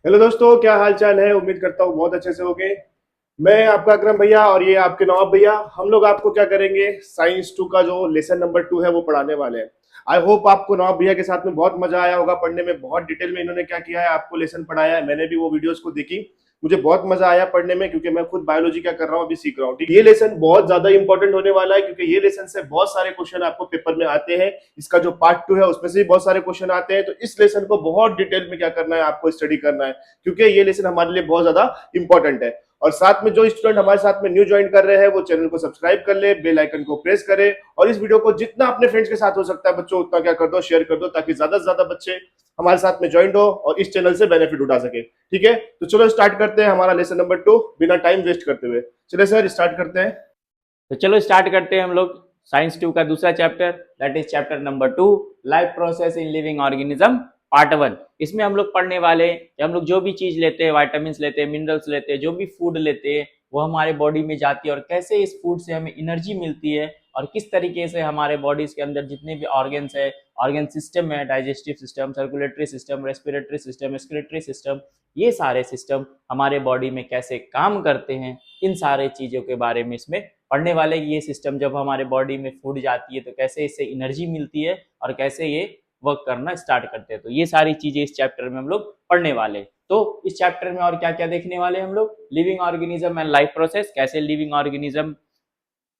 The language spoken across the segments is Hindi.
हेलो दोस्तों, क्या हाल चाल है। उम्मीद करता हूँ बहुत अच्छे से होंगे। मैं आपका अकरम भैया और ये आपके नवाब भैया। हम लोग आपको क्या करेंगे, साइंस 2 का जो लेसन नंबर 2 है वो पढ़ाने वाले हैं। आई होप आपको नवाब भैया के साथ में बहुत मजा आया होगा पढ़ने में। बहुत डिटेल में इन्होंने क्या किया है, आपको लेसन पढ़ाया है। मैंने भी वो वीडियोस को देखी, मुझे बहुत मजा आया पढ़ने में, क्योंकि मैं खुद बायोलॉजी क्या कर रहा हूँ अभी सीख रहा हूँ। ठीक, ये लेसन बहुत ज्यादा इंपॉर्टेंट होने वाला है, क्योंकि ये लेसन से बहुत सारे क्वेश्चन आपको पेपर में आते हैं। इसका जो पार्ट 2 है उसमें से भी बहुत सारे क्वेश्चन आते हैं। तो इस लेसन को बहुत डिटेल में क्या करना है, आपको स्टडी करना है, क्योंकि ये लेसन हमारे लिए बहुत ज्यादा इंपॉर्टेंट है। और साथ में जो स्टूडेंट हमारे साथ में न्यू ज्वाइन कर रहे हैं वो चैनल को सब्सक्राइब कर ले, बेल आइकन को प्रेस करे, और इस वीडियो को जितना अपने फ्रेंड्स के साथ हो सकता है बच्चों उतना क्या कर दो, शेयर कर दो, ताकि ज्यादा से ज्यादा बच्चे हमारे साथ में ज्वाइन हो और इस चैनल से बेनिफिट उठा सके। ठीक है, तो चलो स्टार्ट करते हैं हमारा लेसन नंबर 2 बिना टाइम वेस्ट करते हुए। चलिए सर, स्टार्ट करते हैं। तो चलो स्टार्ट करते हैं हम लोग साइंस 2 का दूसरा chapter, that is chapter number 2, life process in living organism part 1। इसमें हम लोग पढ़ने वाले कि हम लोग जो भी चीज लेते हैं, वाइटामिन लेते हैं, मिनरल्स लेते हैं, जो भी फूड लेते हैं वो हमारे बॉडी में जाती है और कैसे इस फूड से हमें एनर्जी मिलती है और किस तरीके से हमारे बॉडीज के अंदर जितने भी ऑर्गन्स है, ऑर्गन सिस्टम है, digestive system, circulatory system, respiratory system, excretory system, ये सारे सिस्टम हमारे बॉडी में कैसे काम करते हैं, इन सारे चीजों के बारे में इसमें पढ़ने वाले। ये सिस्टम जब हमारे बॉडी में फूड जाती है तो कैसे इससे एनर्जी मिलती है और कैसे ये वर्क करना स्टार्ट करते हैं, तो ये सारी चीजें इस चैप्टर में हम लोग पढ़ने वाले। तो इस चैप्टर में और क्या क्या देखने वाले हम लोग, living organism and life process, कैसे लिविंग ऑर्गेनिज्म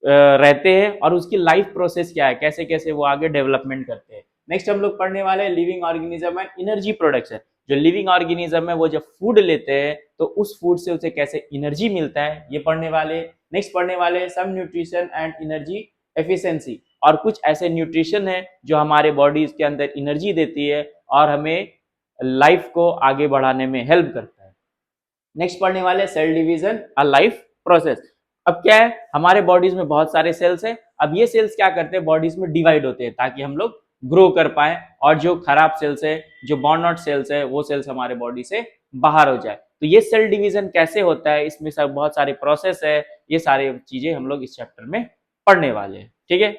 रहते हैं और उसकी लाइफ प्रोसेस क्या है, कैसे कैसे वो आगे डेवलपमेंट करते हैं। नेक्स्ट हम लोग पढ़ने वाले हैं living organism and energy production. जो लिविंग ऑर्गेनिज्म है वो जब फूड लेते हैं तो उस फूड से उसे कैसे एनर्जी मिलता है, ये पढ़ने वाले। नेक्स्ट पढ़ने वाले हैं सम न्यूट्रिशन एंड एनर्जी एफिशिएंसी, और कुछ ऐसे न्यूट्रिशन है जो हमारे बॉडीज के अंदर एनर्जी देती है और हमें लाइफ को आगे बढ़ाने में हेल्प करता है। नेक्स्ट पढ़ने वाले सेल डिवीजन और लाइफ प्रोसेस। अब क्या है, हमारे बॉडीज में बहुत सारे सेल्स हैं। अब ये सेल्स क्या करते हैं, बॉडीज में डिवाइड होते हैं ताकि हम लोग ग्रो कर पाए, और जो खराब सेल्स है, जो बॉर्न आउट सेल्स है, वो सेल्स हमारे बॉडी से बाहर हो जाए। तो ये सेल डिवीजन कैसे होता है, इसमें सब बहुत सारे प्रोसेस है, ये सारी चीजें हम लोग इस चैप्टर में पढ़ने वाले हैं। ठीक है,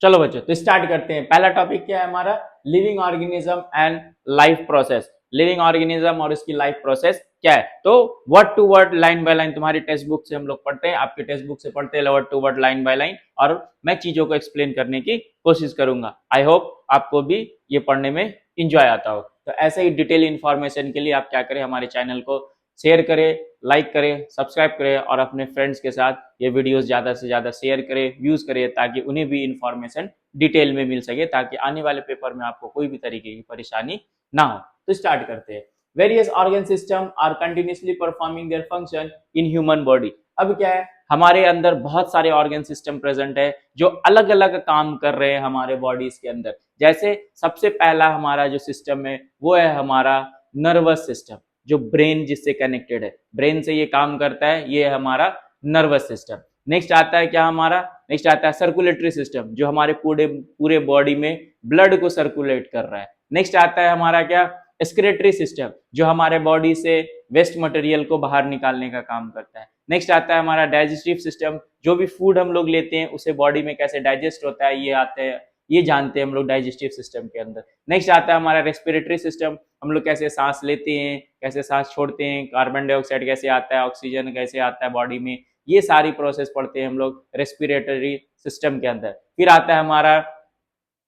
चलो बच्चों तो स्टार्ट करते हैं। पहला टॉपिक क्या है हमारा, living organism and life process. Living organism और इसकी लाइफ प्रोसेस क्या है, तो word to word, line by line तुम्हारी टेक्स्ट बुक से हम लोग पढ़ते हैं, आपके टेक्स्ट बुक से पढ़ते हैं word to word, line by line, और मैं चीजों को एक्सप्लेन करने की कोशिश करूंगा। आई होप आपको भी ये पढ़ने में इंजॉय आता हो। तो ऐसे ही डिटेल इंफॉर्मेशन के लिए आप क्या करें, हमारे चैनल को शेयर करें, लाइक करें, सब्सक्राइब करें और अपने फ्रेंड्स के साथ ये वीडियोस ज़्यादा से ज़्यादा शेयर करें, व्यूज़ करें, ताकि उन्हें भी इंफॉर्मेशन डिटेल में मिल सके, ताकि आने वाले पेपर में आपको कोई भी तरीके की परेशानी ना हो। तो स्टार्ट करते हैं। Various organ system are continuously performing their function in human body. अब क्या है, हमारे अंदर बहुत सारे ऑर्गन सिस्टम प्रेजेंट है जो अलग अलग काम कर रहे हैं हमारे बॉडीज के अंदर। जैसे सबसे पहला हमारा जो सिस्टम है वो है हमारा नर्वस सिस्टम, जो ब्रेन जिससे कनेक्टेड है, ब्रेन से ये काम करता है, ये है हमारा नर्वस सिस्टम। नेक्स्ट आता है क्या हमारा, नेक्स्ट आता है सर्कुलेटरी सिस्टम, जो हमारे पूरे पूरे बॉडी में ब्लड को सर्कुलेट कर रहा है। नेक्स्ट आता है हमारा क्या, एक्सक्रीटरी सिस्टम, जो हमारे बॉडी से वेस्ट मटेरियल को बाहर निकालने का काम करता है। नेक्स्ट आता है हमारा डाइजेस्टिव सिस्टम, जो भी फूड हम लोग लेते हैं उसे बॉडी में कैसे डाइजेस्ट होता है, ये आते हैं, ये जानते हैं हम लोग डाइजेस्टिव सिस्टम के अंदर। नेक्स्ट आता है हमारा रेस्पिरेटरी सिस्टम, हम लोग कैसे सांस लेते हैं, कैसे सांस छोड़ते हैं, कार्बन डाइऑक्साइड कैसे आता है, ऑक्सीजन कैसे आता है बॉडी में, ये सारी प्रोसेस पढ़ते हैं हम लोग रेस्पिरेटरी सिस्टम के अंदर। फिर आता है हमारा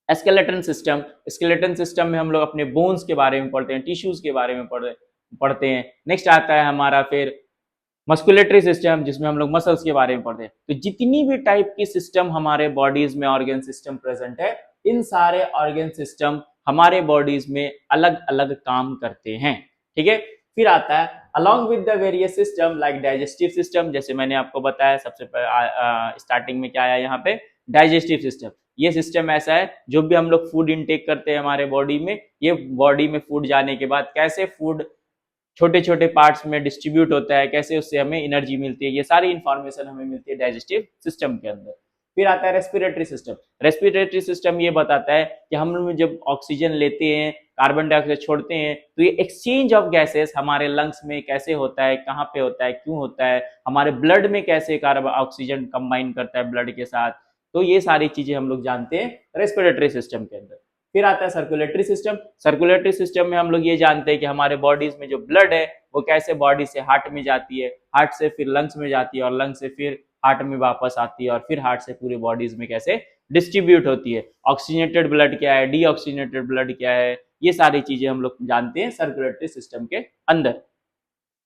स्केलेटन सिस्टम। स्केलेटन सिस्टम में हम लोग अपने बोन्स के बारे में पढ़ते हैं, टिश्यूज के बारे में पढ़ते हैं। नेक्स्ट आता है हमारा फिर मस्कुलेटरी सिस्टम, जिसमें हम लोग मसल्स के बारे में पढ़ते हैं। तो जितनी भी टाइप की सिस्टम हमारे बॉडीज में ऑर्गन सिस्टम प्रेजेंट है, इन सारे ऑर्गन सिस्टम हमारे बॉडीज में अलग अलग काम करते हैं। ठीक है, फिर आता है along with the various system like digestive system, जैसे मैंने आपको बताया सबसे स्टार्टिंग में क्या आया यहाँ पे, डाइजेस्टिव सिस्टम। ये सिस्टम ऐसा है, जो भी हम लोग फूड इनटेक करते हैं हमारे बॉडी में, ये बॉडी में फूड जाने के बाद कैसे फूड छोटे छोटे पार्ट्स में डिस्ट्रीब्यूट होता है, कैसे उससे हमें एनर्जी मिलती है, ये सारी इंफॉर्मेशन हमें मिलती है डाइजेस्टिव सिस्टम के अंदर। फिर आता है रेस्पिरेटरी सिस्टम। रेस्पिरेटरी सिस्टम ये बताता है कि हम लोग जब ऑक्सीजन लेते हैं, कार्बन डाइऑक्साइड छोड़ते हैं, तो ये एक्सचेंज ऑफ गैसेस हमारे लंग्स में कैसे होता है, कहाँ पे होता है, क्यों होता है, हमारे ब्लड में कैसे कार्बन ऑक्सीजन कंबाइन करता है ब्लड के साथ। तो ये सारी चीजें हम लोग जानते हैं रेस्पिरेटरी सिस्टम के अंदर। फिर आता है सर्कुलेटरी सिस्टम। सर्कुलेटरी सिस्टम में हम लोग ये जानते हैं कि हमारे बॉडीज में जो ब्लड है वो कैसे बॉडी से हार्ट में जाती है, हार्ट से फिर लंग्स में जाती है और लंग्स से फिर हार्ट में वापस आती है और फिर हार्ट से पूरे बॉडीज में कैसे डिस्ट्रीब्यूट होती है। ऑक्सीजनेटेड ब्लड क्या है, डीऑक्सीजनेटेड ब्लड क्या है, ये सारी चीजें हम लोग जानते हैं सर्कुलेटरी सिस्टम के अंदर।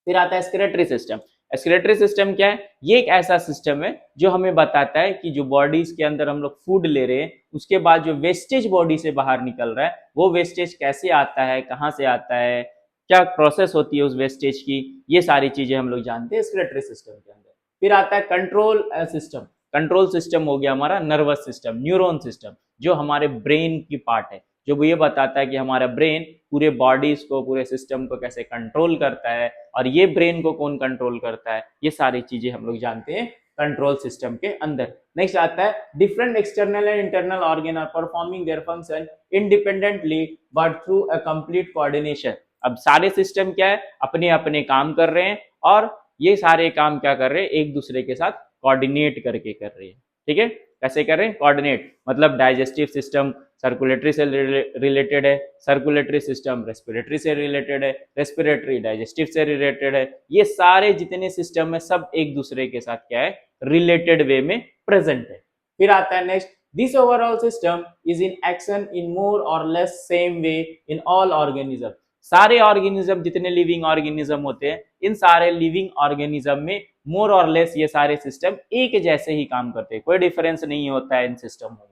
फिर आता है एक्सक्रीटरी सिस्टम। एक्सक्रीटरी सिस्टम क्या है? ये एक ऐसा सिस्टम है जो हमें बताता है कि जो बॉडीज के अंदर हम लोग फूड ले रहे हैं उसके बाद जो वेस्टेज बॉडी से बाहर निकल रहा है वो वेस्टेज कैसे आता है, कहाँ से आता है, क्या प्रोसेस होती है उस वेस्टेज की, ये सारी चीजें हम लोग जानते हैं एक्सक्रीटरी सिस्टम के अंदर। फिर आता है कंट्रोल सिस्टम। कंट्रोल सिस्टम हो गया हमारा नर्वस सिस्टम, न्यूरॉन सिस्टम, जो हमारे ब्रेन की पार्ट है, जो ये बताता है कि हमारा ब्रेन पूरे बॉडीज को, पूरे सिस्टम को कैसे कंट्रोल करता है और ये ब्रेन को कौन कंट्रोल करता है, ये सारी चीजें हम लोग जानते हैं कंट्रोल सिस्टम के अंदर। नेक्स्ट आता है different external and internal organ are performing their function independently but through a complete coordination. अब सारे सिस्टम क्या है, अपने अपने काम कर रहे हैं और ये सारे काम क्या कर रहे हैं, एक दूसरे के साथ कोऑर्डिनेट करके कर रहे हैं। ठीक है, कैसे कर रहे हैं? कोऑर्डिनेट, मतलब डाइजेस्टिव सिस्टम सर्कुलेटरी से रिलेटेड है, सर्कुलेटरी सिस्टम रेस्पिरेटरी से रिलेटेड है, रेस्पिरेटरी डाइजेस्टिव से रिलेटेड है। ये सारे जितने सिस्टम है सब एक दूसरे के साथ क्या है, रिलेटेड वे में प्रेजेंट है। फिर आता है next, this overall system is in action in more or less same way in all organism. सारे ऑर्गेनिज्म, जितने लिविंग ऑर्गेनिज्म होते हैं, इन सारे लिविंग ऑर्गेनिज्म में मोर और लेस ये सारे सिस्टम एक जैसे ही काम करते हैं, कोई डिफरेंस नहीं होता है इन सिस्टम में।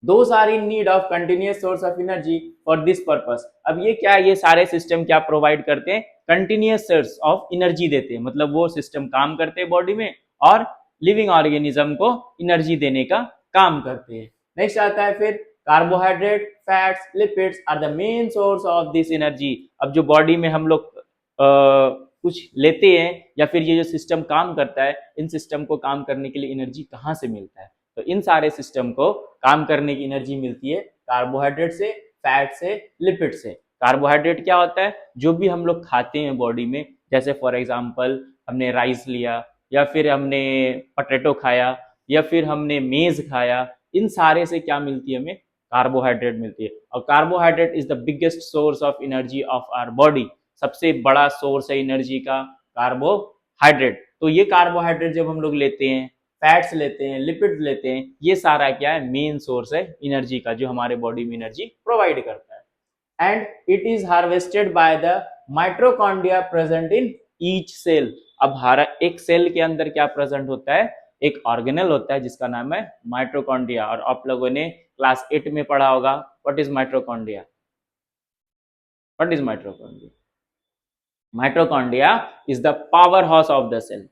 Those are in need of continuous source of energy for this purpose। अब ये क्या, ये सारे सिस्टम क्या प्रोवाइड करते हैं? कंटिन्यूस सोर्स ऑफ एनर्जी देते हैं, मतलब वो सिस्टम काम करते हैं बॉडी में और लिविंग ऑर्गेनिज्म को एनर्जी देने का काम करते हैं। नेक्स्ट आता है फिर carbohydrate, fats, lipids are the main source of this energy. अब जो बॉडी में हम लोग कुछ लेते हैं या फिर ये जो सिस्टम काम करता है, इन सिस्टम को काम करने के लिए एनर्जी कहाँ से मिलता है? तो इन सारे सिस्टम को काम करने की एनर्जी मिलती है कार्बोहाइड्रेट से, फैट से, लिपिड से। कार्बोहाइड्रेट क्या होता है? जो भी हम लोग खाते हैं बॉडी में, जैसे फॉर एग्जांपल हमने राइस लिया या फिर हमने पोटैटो खाया या फिर हमने मेज खाया, इन सारे से क्या मिलती है हमें? कार्बोहाइड्रेट मिलती है। और carbohydrate is the biggest source of energy of our body. सबसे बड़ा सोर्स है एनर्जी का कार्बोहाइड्रेट। तो ये कार्बोहाइड्रेट जब हम लोग लेते हैं, फैट्स लेते हैं, लिपिड लेते हैं, ये सारा क्या है? मेन सोर्स है एनर्जी का, जो हमारे बॉडी में एनर्जी प्रोवाइड करता है। And it is harvested by the mitochondria present in each cell. अब हर एक सेल के अंदर क्या प्रेजेंट होता है? एक ऑर्गेनल होता है जिसका नाम है माइटोकॉन्ड्रिया। और आप लोगों ने क्लास 8 में पढ़ा होगा, what is mitochondria? What is mitochondria? Mitochondria is the powerhouse of the cell.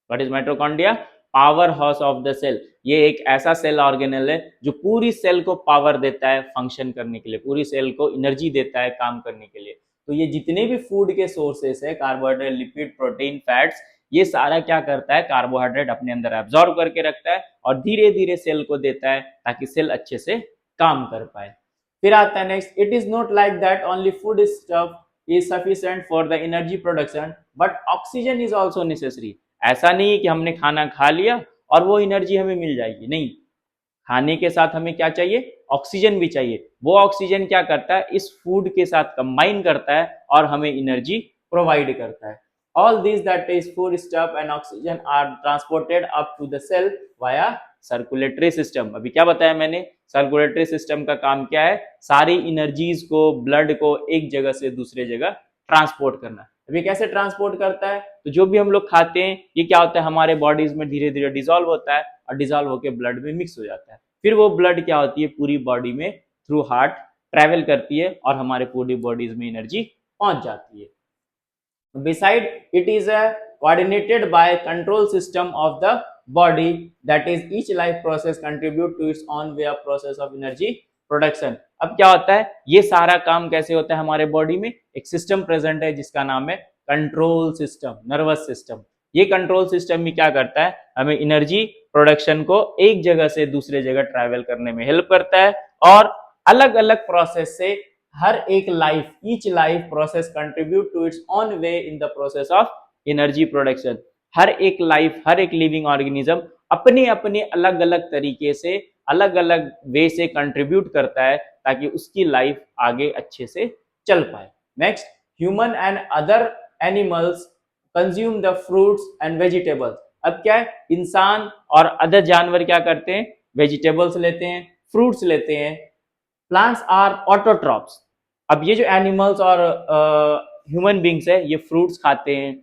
What is mitochondria? Powerhouse of the cell। ये एक ऐसा सेल ऑर्गेनल है जो पूरी सेल को पावर देता है फंक्शन करने के लिए, पूरी सेल को एनर्जी देता है काम करने के लिए। तो ये जितने भी फूड के सोर्सेस है, कार्बोहाइड्रेट, लिपिड, प्रोटीन, फैट्स, ये सारा क्या करता है? कार्बोहाइड्रेट अपने अंदर एब्जॉर्ब करके रखता है और धीरे धीरे सेल को देता है ताकि सेल अच्छे से काम कर पाए। फिर आता है next, it is not like that only food stuff is sufficient for the energy production but oxygen is also necessary। ऐसा नहीं है कि हमने खाना खा लिया और वो एनर्जी हमें मिल जाएगी, नहीं, खाने के साथ हमें क्या चाहिए? ऑक्सीजन भी चाहिए। वो ऑक्सीजन क्या करता है? इस फूड के साथ कंबाइन करता है और हमें एनर्जी प्रोवाइड करता है। All these, that is food stuff and oxygen, are transported up to the cell via circulatory system. अभी क्या बताया मैंने? सर्कुलेटरी सिस्टम का काम क्या है? सारी एनर्जीज को, ब्लड को एक जगह से दूसरे जगह ट्रांसपोर्ट करना। अभी कैसे ट्रांसपोर्ट करता है? तो जो भी हम लोग खाते हैं ये क्या होता है? हमारे बॉडीज में धीरे धीरे डिसॉल्व होता है और डिसॉल्व होकर ब्लड में मिक्स हो जाता है। फिर वो ब्लड क्या होती है? पूरी बॉडी में थ्रू हार्ट ट्रेवल करती है और हमारे पूरी बॉडीज में एनर्जी पहुंच जाती है। Beside, it is coordinated by control system of the body, that is each life process contribute to its own way of process of energy production। अब क्या होता है? ये सारा काम कैसे होता है हमारे बॉडी में? एक सिस्टम प्रेजेंट है जिसका नाम है कंट्रोल सिस्टम, नर्वस सिस्टम। ये कंट्रोल सिस्टम भी क्या करता है? हमें एनर्जी प्रोडक्शन को एक जगह से दूसरे जगह ट्रैवल करने में हेल्प करता है और अलग अलग प्रोसेस से हर एक life, each life process contribute to its own way in the process of energy production. हर एक लाइफ, हर एक लिविंग ऑर्गेनिज्म अपने अपने अलग अलग तरीके से अलग अलग वे से कंट्रीब्यूट करता है ताकि उसकी लाइफ आगे अच्छे से चल पाए। Next, human and other animals consume the fruits and vegetables. अब क्या है, इंसान और अदर जानवर क्या करते हैं, वेजिटेबल्स लेते हैं, फ्रूट्स लेते हैं। Plants are autotrophs. अब ये जो एनिमल्स और ह्यूमन बींग्स है ये फ्रूट्स खाते हैं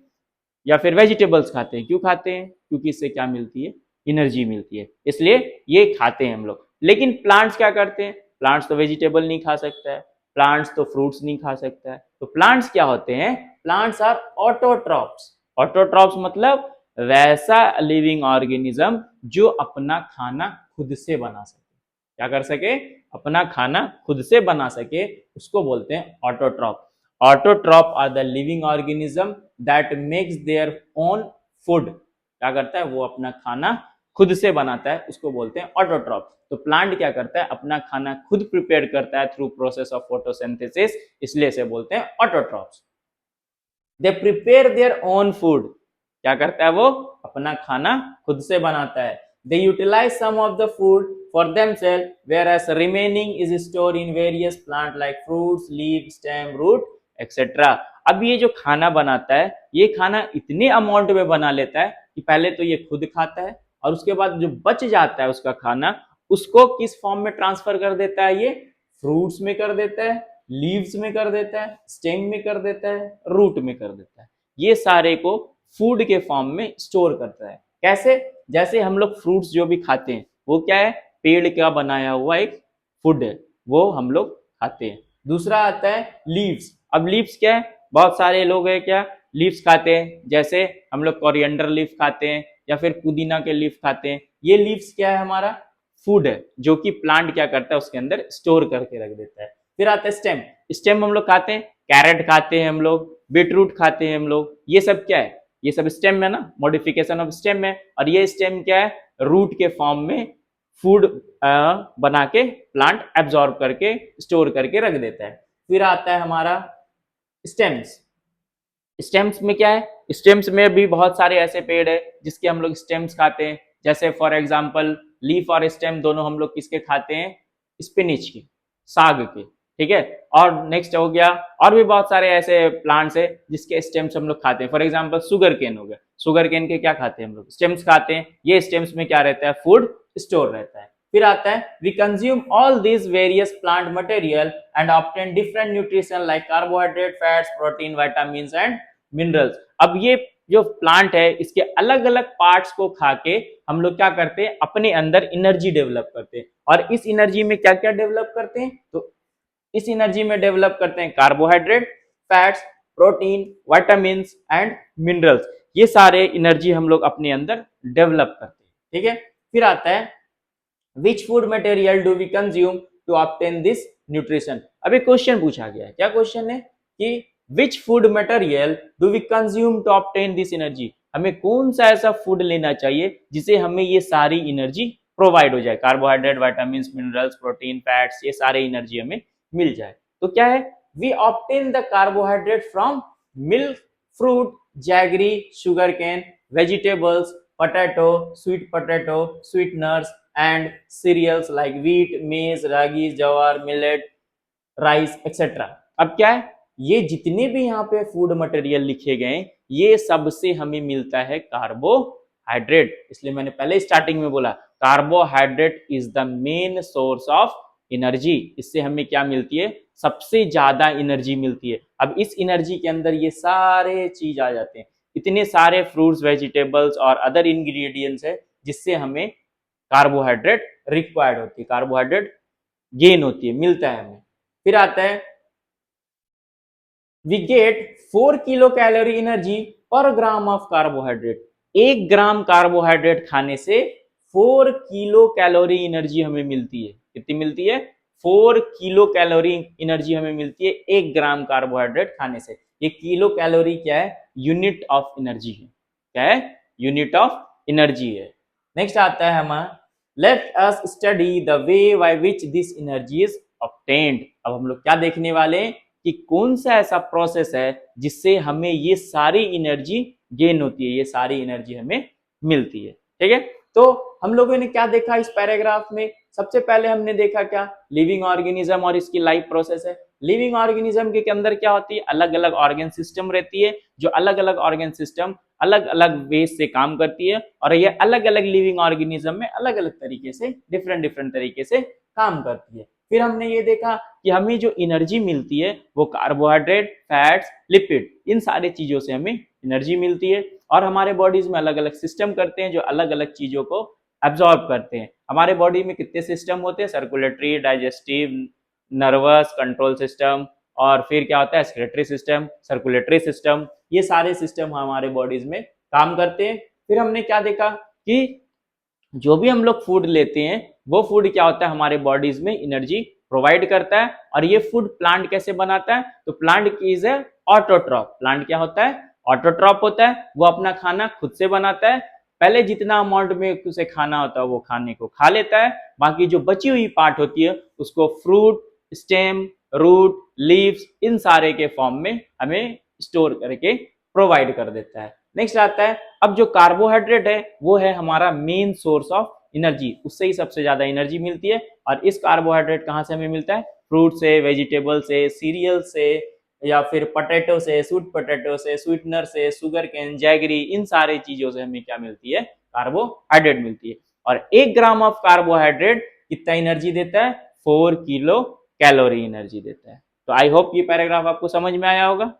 या फिर वेजिटेबल्स खाते हैं। क्यों खाते हैं, क्योंकि इससे क्या मिलती है, एनर्जी मिलती है, इसलिए ये खाते हैं हम लोग। लेकिन प्लांट्स क्या करते हैं, प्लांट्स तो वेजिटेबल नहीं खा सकता है, प्लांट्स तो फ्रूट्स नहीं खा सकता है। तो प्लांट्स क्या होते हैं, प्लांट्स आर ऑटोट्रॉप्स। ऑटोट्रॉप्स मतलब वैसा लिविंग ऑर्गेनिज्म जो अपना खाना खुद से बना सके। क्या कर सके, अपना खाना खुद से बना सके, उसको बोलते हैं autotroph. Autotroph are the living organism that makes their own food. क्या करता है, वो अपना खाना खुद से बनाता है, उसको बोलते हैं ऑटोट्रॉप। तो प्लांट क्या करता है, अपना खाना खुद प्रिपेयर करता है थ्रू प्रोसेस ऑफ फोटोसिंथेसिस, इसलिए इसे बोलते हैं autotrophs. They prepare their own food. क्या करता है, वो अपना खाना खुद से बनाता है। They utilize some of the food for themselves whereas remaining is stored in various plant like fruits, leaves, stem, root etc. अब ये जो खाना बनाता है, ये खाना इतने अमाउंट में बना लेता है कि पहले तो ये खुद खाता है और उसके बाद जो बच जाता है उसका खाना, उसको किस फॉर्म में ट्रांसफर कर देता है, ये फ्रूट्स में कर देता है, लीव्स में कर देता है, स्टेम में कर देता है, रूट में कर देता है। ये सारे को फूड के फॉर्म में स्टोर करता है। कैसे, जैसे हम लोग फ्रूट्स जो भी खाते हैं वो क्या है, पेड़ का बनाया हुआ एक फूड है, वो हम लोग खाते हैं। दूसरा आता है लीव्स। अब लीव्स क्या है, बहुत सारे लोग हैं क्या लीव्स खाते हैं, जैसे हम लोग कोरिएंडर लीफ खाते हैं या फिर पुदीना के लीफ खाते हैं। ये लीव्स क्या है, हमारा फूड है, जो कि प्लांट क्या करता है उसके अंदर स्टोर करके रख देता है। फिर आता है स्टेम। स्टेम हम लोग खाते हैं, कैरेट खाते हैं हम लोग, बीटरूट खाते हैं हम लोग, ये सब क्या है, ये सब स्टेम है ना, मॉडिफिकेशन ऑफ स्टेम है। और ये स्टेम क्या है, रूट के फॉर्म में फूड बना के प्लांट एब्जॉर्ब करके स्टोर करके रख देता है। फिर आता है हमारा स्टेम्स। स्टेम्स में क्या है, स्टेम्स में भी बहुत सारे ऐसे पेड़ है जिसके हम लोग स्टेम्स खाते हैं। जैसे फॉर एग्जांपल लीफ और स्टेम दोनों हम लोग किसके खाते हैं, स्पिनिच के, साग के, ठीक है। और नेक्स्ट हो गया, और भी बहुत सारे ऐसे प्लांट्स है जिसके स्टेम्स हम लोग खाते हैं। फॉर एग्जांपल शुगर केन हो गया, शुगर केन के क्या खाते हैं हम लोग, स्टेम्स खाते हैं। ये स्टेम्स में क्या रहता है, फूड स्टोर रहता है। फिर आता है we consume all this various plant material and obtain different nutrition like carbohydrate, fats, protein, vitamins and minerals. अब ये जो प्लांट है इसके अलग अलग पार्ट्स को खा के हम लोग क्या करते हैं, अपने अंदर एनर्जी डेवलप करते हैं। और इस एनर्जी में क्या क्या डेवलप करते हैं, तो इस एनर्जी में डेवलप करते हैं carbohydrate, fats, protein, vitamins and minerals. ये सारे एनर्जी हम लोग अपने अंदर डेवलप करते हैं, ठीक है। फिर आता है which food material do we consume to obtain this nutrition. अभी क्वेश्चन पूछा गया है, क्या क्वेश्चन है कि which food material do we consume to obtain this energy. हमें कौन सा ऐसा फूड लेना चाहिए जिसे हमें ये सारी एनर्जी प्रोवाइड हो जाए, carbohydrate, vitamins, minerals, protein, fats, ये सारे एनर्जी हमें मिल जाए। तो क्या है, we obtain the carbohydrate from milk, fruit, jaggery, sugar cane, vegetables, potato, sweet potato, sweeteners and cereals like wheat, maize, ragi, jawar, millet, rice etc. अब क्या है, ये जितने भी यहाँ पे फूड मटेरियल लिखे गए ये सबसे हमें मिलता है कार्बोहाइड्रेट। इसलिए मैंने पहले स्टार्टिंग में बोला carbohydrate is the main source of energy. इससे हमें क्या मिलती है, सबसे ज्यादा एनर्जी मिलती है। अब इस एनर्जी के अंदर ये सारे चीज आ जाते हैं, इतने सारे फ्रूट्स, वेजिटेबल्स और अदर इंग्रेडिएंट्स है जिससे हमें कार्बोहाइड्रेट रिक्वायर्ड होती है, कार्बोहाइड्रेट गेन होती है, मिलता है हमें। फिर आता है we get 4 kilo calorie energy per gram of carbohydrate. 1 gram carbohydrate खाने से 4 किलो कैलोरी एनर्जी हमें मिलती है। कितनी मिलती है, 4 किलो कैलोरी एनर्जी हमें मिलती है 1 ग्राम कार्बोहाइड्रेट खाने से। ये किलो कैलोरी क्या है, यूनिट ऑफ एनर्जी है। क्या है, यूनिट ऑफ एनर्जी है। नेक्स्ट आता है हमारा let us study the way by which this energy is obtained. अब हम लोग क्या देखने वाले हैं कि कौन सा ऐसा प्रोसेस है जिससे हमें ये सारी एनर्जी गेन होती है, ये सारी एनर्जी हमें मिलती है, ठीक है। तो हम लोगों ने क्या देखा इस पैराग्राफ में? सबसे पहले हमने देखा क्या, लिविंग ऑर्गेनिज्म और इसकी लाइफ प्रोसेस है। लिविंग ऑर्गेनिज्म के अंदर क्या होती है, अलग अलग ऑर्गन सिस्टम रहती है, जो अलग अलग ऑर्गन सिस्टम अलग अलग वेज से काम करती है, और ये अलग अलग लिविंग ऑर्गेनिज्म में अलग अलग तरीके से डिफरेंट डिफरेंट तरीके से काम करती है। फिर हमने ये देखा कि हमें जो एनर्जी मिलती है वो कार्बोहाइड्रेट, फैट्स, लिपिड, इन सारे चीजों से हमें एनर्जी मिलती है, और हमारे बॉडीज में अलग अलग सिस्टम करते हैं जो अलग अलग चीजों को एब्जॉर्ब करते हैं। हमारे बॉडी में कितने सिस्टम होते हैं, circulatory, digestive, nervous, control system, और फिर क्या होता है एक्सक्रीटरी सिस्टम, सर्कुलेटरी सिस्टम, ये सारे सिस्टम हमारे बॉडीज में काम करते हैं। फिर हमने क्या देखा कि जो भी हम लोग फूड लेते हैं वो फूड क्या होता है हमारे बॉडीज में एनर्जी प्रोवाइड करता है, और ये फूड प्लांट कैसे बनाता है, तो plant is a autotroph. Plant क्या होता है, ऑटोट्रॉप होता है, वो अपना खाना खुद से बनाता है। पहले जितना अमाउंट में उसे खाना होता है वो खाने को खा लेता है, बाकी जो बची हुई पार्ट होती है उसको फ्रूट, स्टेम, रूट, लीव्स, इन सारे के फॉर्म में हमें स्टोर करके प्रोवाइड कर देता है। नेक्स्ट आता है, अब जो कार्बोहाइड्रेट है वो है हमारा मेन सोर्स ऑफ एनर्जी, उससे ही सबसे ज्यादा एनर्जी मिलती है। और इस कार्बोहाइड्रेट कहाँ से हमें मिलता है, फ्रूट से, वेजिटेबल से, सीरियल से, या फिर पोटैटो से, स्वीट पोटैटो से, स्वीटनर से, शुगर केन, जैगरी, इन सारे चीजों से हमें क्या मिलती है, कार्बोहाइड्रेट मिलती है। और 1 ग्राम ऑफ कार्बोहाइड्रेट कितना एनर्जी देता है, 4 किलो कैलोरी एनर्जी देता है। तो आई होप ये पैराग्राफ आपको समझ में आया होगा।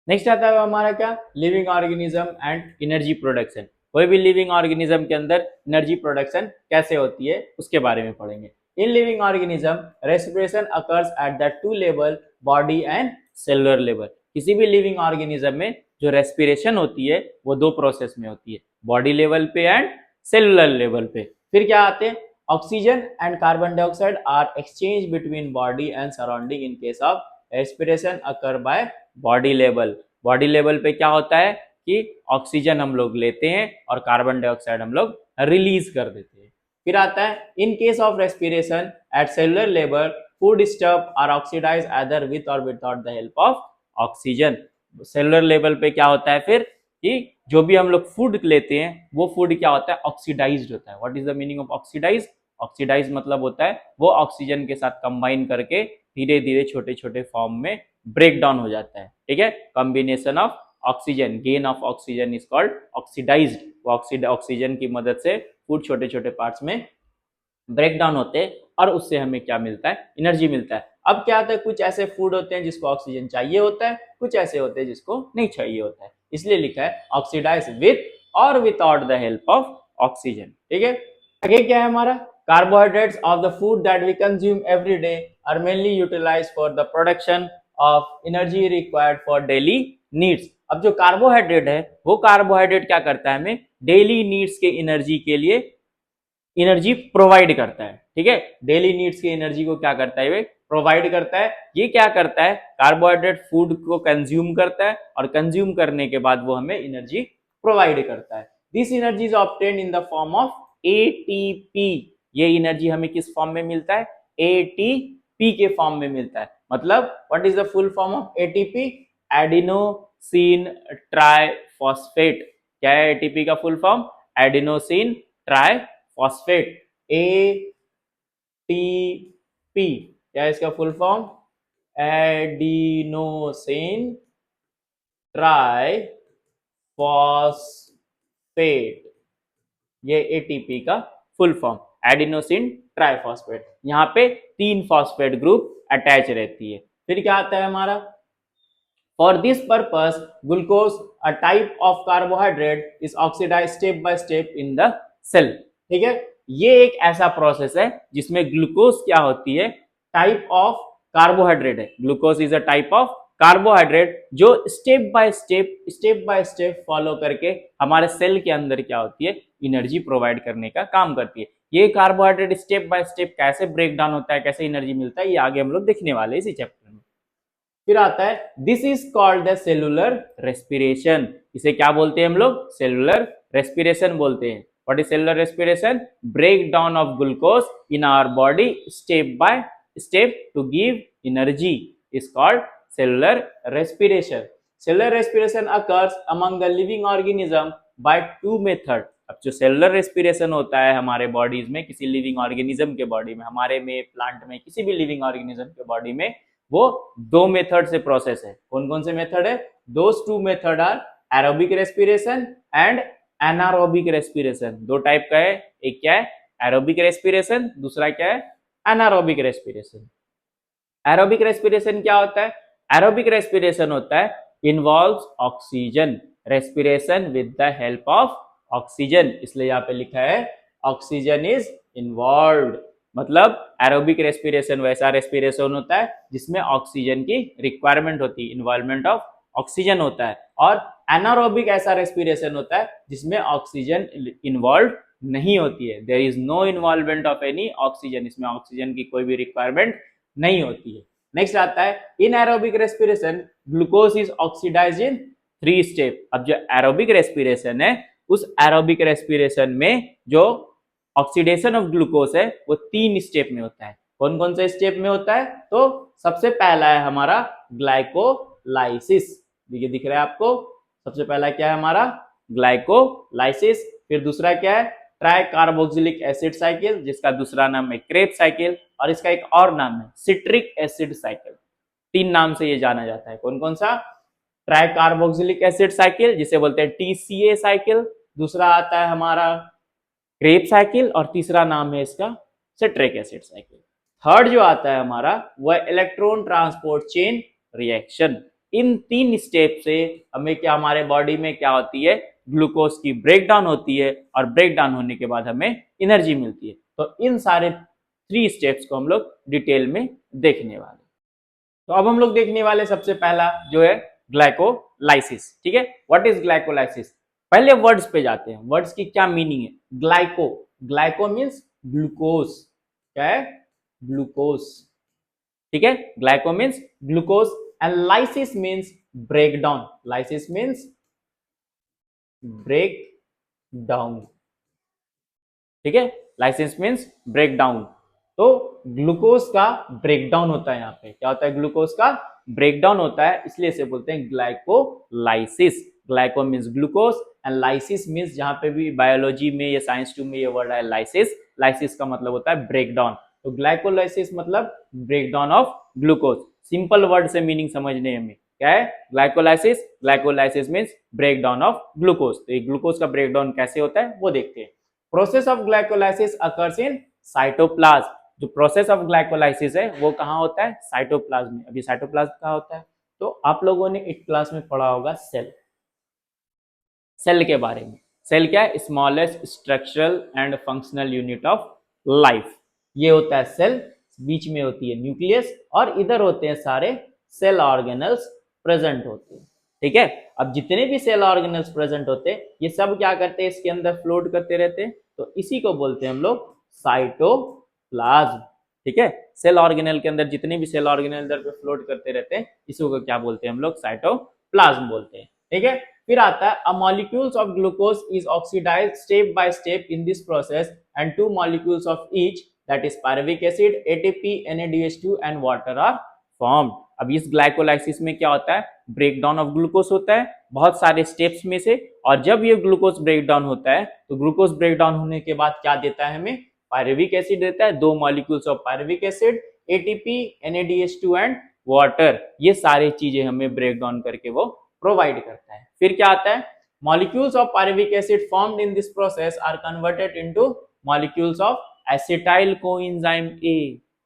नेक्स्ट आता है हमारा क्या, living organism and energy production. कोई भी लिविंग ऑर्गेनिज्म के अंदर एनर्जी प्रोडक्शन कैसे होती है उसके बारे में पढ़ेंगे। In living organism respiration occurs at the 2 level, body and cellular level. किसी भी लिविंग ऑर्गेनिज्म में जो रेस्पिरेशन होती है वो 2 प्रोसेस में होती है, बॉडी लेवल पे एंड सेलुलर लेवल पे। फिर क्या आते हैं, oxygen and carbon dioxide are exchange between body and surrounding in case of respiration occur by body level. Body level पे क्या होता है कि ऑक्सीजन हम लोग लेते हैं और कार्बन डाइऑक्साइड हम लोग रिलीज कर देते हैं। फिर आता है, in case of respiration at cellular level, food stuff are oxidize either with और without the help of oxygen. Cellular level पे क्या होता है फिर कि जो भी हम लोग फूड लेते हैं वो फूड क्या होता है, ऑक्सीडाइज्ड होता है। What is the meaning of oxidize? Oxidize मतलब होता है वो ऑक्सीजन के साथ कंबाइन करके धीरे धीरे छोटे छोटे फॉर्म में ब्रेक डाउन हो जाता है। ठीक है, combination of oxygen, gain of oxygen is called oxidized. वो ऑक्सीजन की मदद से फूड छोटे छोटे पार्ट्स में ब्रेक डाउन होते हैं और उससे हमें क्या मिलता है, एनर्जी मिलता है। अब क्या होता है, कुछ ऐसे फूड होते हैं जिसको ऑक्सीजन चाहिए होता है, कुछ ऐसे होते हैं जिसको नहीं चाहिए होता है, इसलिए लिखा है ऑक्सीडाइज विथ और without the help of oxygen. ठीक है, आगे क्या है हमारा, carbohydrates of the food that we consume every day are mainly utilized for the production of energy required for daily needs. अब जो कार्बोहाइड्रेट है वो कार्बोहाइड्रेट क्या करता है, हमें डेली नीड्स के एनर्जी के लिए एनर्जी प्रोवाइड करता है। ठीक है, डेली नीड्स की एनर्जी को क्या करता है, वे प्रोवाइड करता है। ये क्या करता है, कार्बोहाइड्रेट फूड को कंज्यूम करता है और कंज्यूम करने के बाद वो हमें एनर्जी प्रोवाइड करता है। This energy is obtained in the form of ATP. ये एनर्जी हमें किस फॉर्म में मिलता है, एटीपी के फॉर्म में मिलता है। मतलब what is the full form of ATP, adenosine triphosphate. क्या है एटीपी का full form, adenosine triphosphate, ATP. क्या है इसका फुल फॉर्म, एडिनोसिन ट्राइफॉस्फेट। ये एटीपी का फुल फॉर्म, एडिनोसिन ट्राइफॉस्फेट। यहाँ पे 3 फॉस्फेट ग्रुप अटैच रहती है। फिर क्या आता है हमारा, for this purpose glucose a type of carbohydrate is oxidize step by step in the cell. ठीक है, ये एक ऐसा प्रोसेस है जिसमें ग्लूकोज क्या होती है, टाइप ऑफ कार्बोहाइड्रेट है। Glucose is a type of carbohydrate जो स्टेप बाय स्टेप फॉलो करके हमारे सेल के अंदर क्या होती है, एनर्जी प्रोवाइड करने का काम करती है। ये कार्बोहाइड्रेट स्टेप बाय स्टेप कैसे ब्रेक डाउन होता है, कैसे एनर्जी मिलता है, ये आगे हम लोग देखने वाले इसी चैप्टर में। फिर आता है, this is called the cellular respiration. इसे क्या बोलते हैं हम लोग, सेलुलर रेस्पिरेशन बोलते हैं। What is cellular respiration, break down of glucose in our body step by step to give energy is called cellular respiration. Cellular respiration occurs among the living organism by 2 methods. अब जो सेलुलर रेस्पिरेशन होता है हमारे बॉडीज में, किसी लिविंग ऑर्गेनिज्म के बॉडी में, हमारे में, प्लांट में, किसी भी लिविंग ऑर्गेनिज्म के बॉडी में, वो दो मेथड से प्रोसेस है। कौन कौन से मेथड है? Those two method are aerobic respiration and anaerobic respiration. दो टाइप का है, एक क्या है? एरोबिक रेस्पिरेशन, दूसरा क्या है? Anaerobic respiration. एरोबिक रेस्पिरेशन क्या होता है? एरोबिक रेस्पिरेशन होता है involves oxygen respiration with the help of oxygen, इसलिए यहाँ पे लिखा है ऑक्सीजन इज इन्वॉल्व्ड। मतलब एरोबिक रेस्पिरेशन वैसा रेस्पिरेशन होता है जिसमें ऑक्सीजन की रिक्वायरमेंट होती है, इन्वॉल्वमेंट ऑफ ऑक्सीजन होता है। और एनारोबिक ऐसा रेस्पिरेशन होता है जिसमें ऑक्सीजन इन्वॉल्व नहीं होती है, there is no involvement of any oxygen, इसमें ऑक्सीजन की कोई भी रिक्वायरमेंट नहीं होती है। नेक्स्ट आता है in aerobic respiration glucose is oxidized in 3 step. अब जो एरोबिक रेस्पिरेशन है, उस एरोबिक रेस्पिरेशन में जो ऑक्सीडेशन ऑफ ग्लूकोज है वो 3 स्टेप में होता है। कौन कौन से स्टेप में होता है? तो सबसे पहला है हमारा ग्लाइकोलाइसिस, देखिए दिख रहा है आपको। सबसे पहला क्या है हमारा? ग्लाइकोलाइसिस। फिर दूसरा क्या है? ट्राई कार्बोक्सिलिक एसिड साइकिल, जिसका दूसरा नाम है क्रेब साइकिल, और इसका एक और नाम है सिट्रिक एसिड साइकिल। 3 नाम से ये जाना जाता है। कौन कौन सा? ट्राई कार्बोक्सिलिक एसिड साइकिल, जिसे बोलते हैं TCA साइकिल, दूसरा आता है हमारा क्रेब साइकिल, और तीसरा नाम है इसका सिट्रिक एसिड साइकिल। थर्ड जो आता है हमारा वह इलेक्ट्रॉन ट्रांसपोर्ट चेन रिएक्शन। इन 3 स्टेप से हमें क्या, हमारे बॉडी में क्या होती है? ग्लूकोज की ब्रेकडाउन होती है, और ब्रेकडाउन होने के बाद हमें एनर्जी मिलती है। तो इन सारे 3 स्टेप्स को हम लोग डिटेल में देखने वाले। तो अब हम लोग देखने वाले सबसे पहला जो है ग्लाइकोलाइसिस। ठीक है, व्हाट इज ग्लाइकोलाइसिस? पहले वर्ड्स पे जाते हैं, वर्ड्स की क्या मीनिंग है। Glyco, glyco means glucose. क्या है? ग्लूकोज। ठीक है, glyco means glucose and lysis means breakdown. Lysis means break down. ठीक है, लाइसिस मीन्स ब्रेक डाउन। तो ग्लूकोज का ब्रेकडाउन होता है। यहाँ पे क्या होता है? ग्लूकोज का ब्रेकडाउन होता है, इसलिए इसे बोलते हैं glycolysis. Glyco means glucose and lysis means, जहां पे भी बायोलॉजी में या साइंस 2 में ये वर्ड है लाइसिस, लाइसिस का मतलब होता है ब्रेकडाउन। तो ग्लाइकोलाइसिस मतलब breakdown of glucose. Simple word से मीनिंग समझने में क्या है? Glycolysis, glycolysis means breakdown of glucose. तो ये ग्लूकोज का ब्रेकडाउन कैसे होता है वो देखते हैं। Process of glycolysis occurs in cytoplasm. जो प्रोसेस ऑफ ग्लाइकोलाइसिस है वो कहाँ होता है? साइटोप्लाज्म में। अभी साइटोप्लाज्म कहाँ होता है? तो आप लोगों ने 8th क्लास में पढ़ा होगा सेल, सेल के बारे में। सेल क्या है? Smallest structural and functional unit of life. ये होता है सेल, बीच में होती है न्यूक्लियस, और इधर होते हैं सारे सेल ऑर्गेनल्स प्रेजेंट होते हैं। ठीक है, अब जितने भी सेल ऑर्गेनल्स प्रेजेंट होते हैं ये सब क्या करते हैं? इसके अंदर फ्लोट करते रहते हैं। तो इसी को बोलते हैं हम लोग साइटोप्लाज्म। ठीक है, सेल ऑर्गेनल के अंदर जितने भी सेल ऑर्गेनल इधर पे फ्लोट करते रहते हैं, इसी को क्या बोलते हैं हम लोग? साइटोप्लाज्म बोलते हैं। ठीक है, फिर आता है a molecules of glucose is oxidized step by step in this process and 2 molecules of each, that is pyruvic acid, ATP, NADH2 and water are formed. अब इस ग्लाइकोलाइसिस में क्या होता है? ब्रेकडाउन ऑफ ग्लूकोज होता है बहुत सारे स्टेप्स में से, और जब ये ग्लूकोज ब्रेकडाउन होता है तो ग्लूकोज ब्रेकडाउन होने के बाद क्या देता है हमें? पायरुविक एसिड देता है, 2 molecules of pyruvic acid, ATP, NADH2 and water. ये सारी चीजें हमें ब्रेकडाउन करके वो प्रोवाइड करता है। फिर क्या आता है? Molecules of pyruvic acid formed in this process are converted into molecules of acetyl coenzyme A।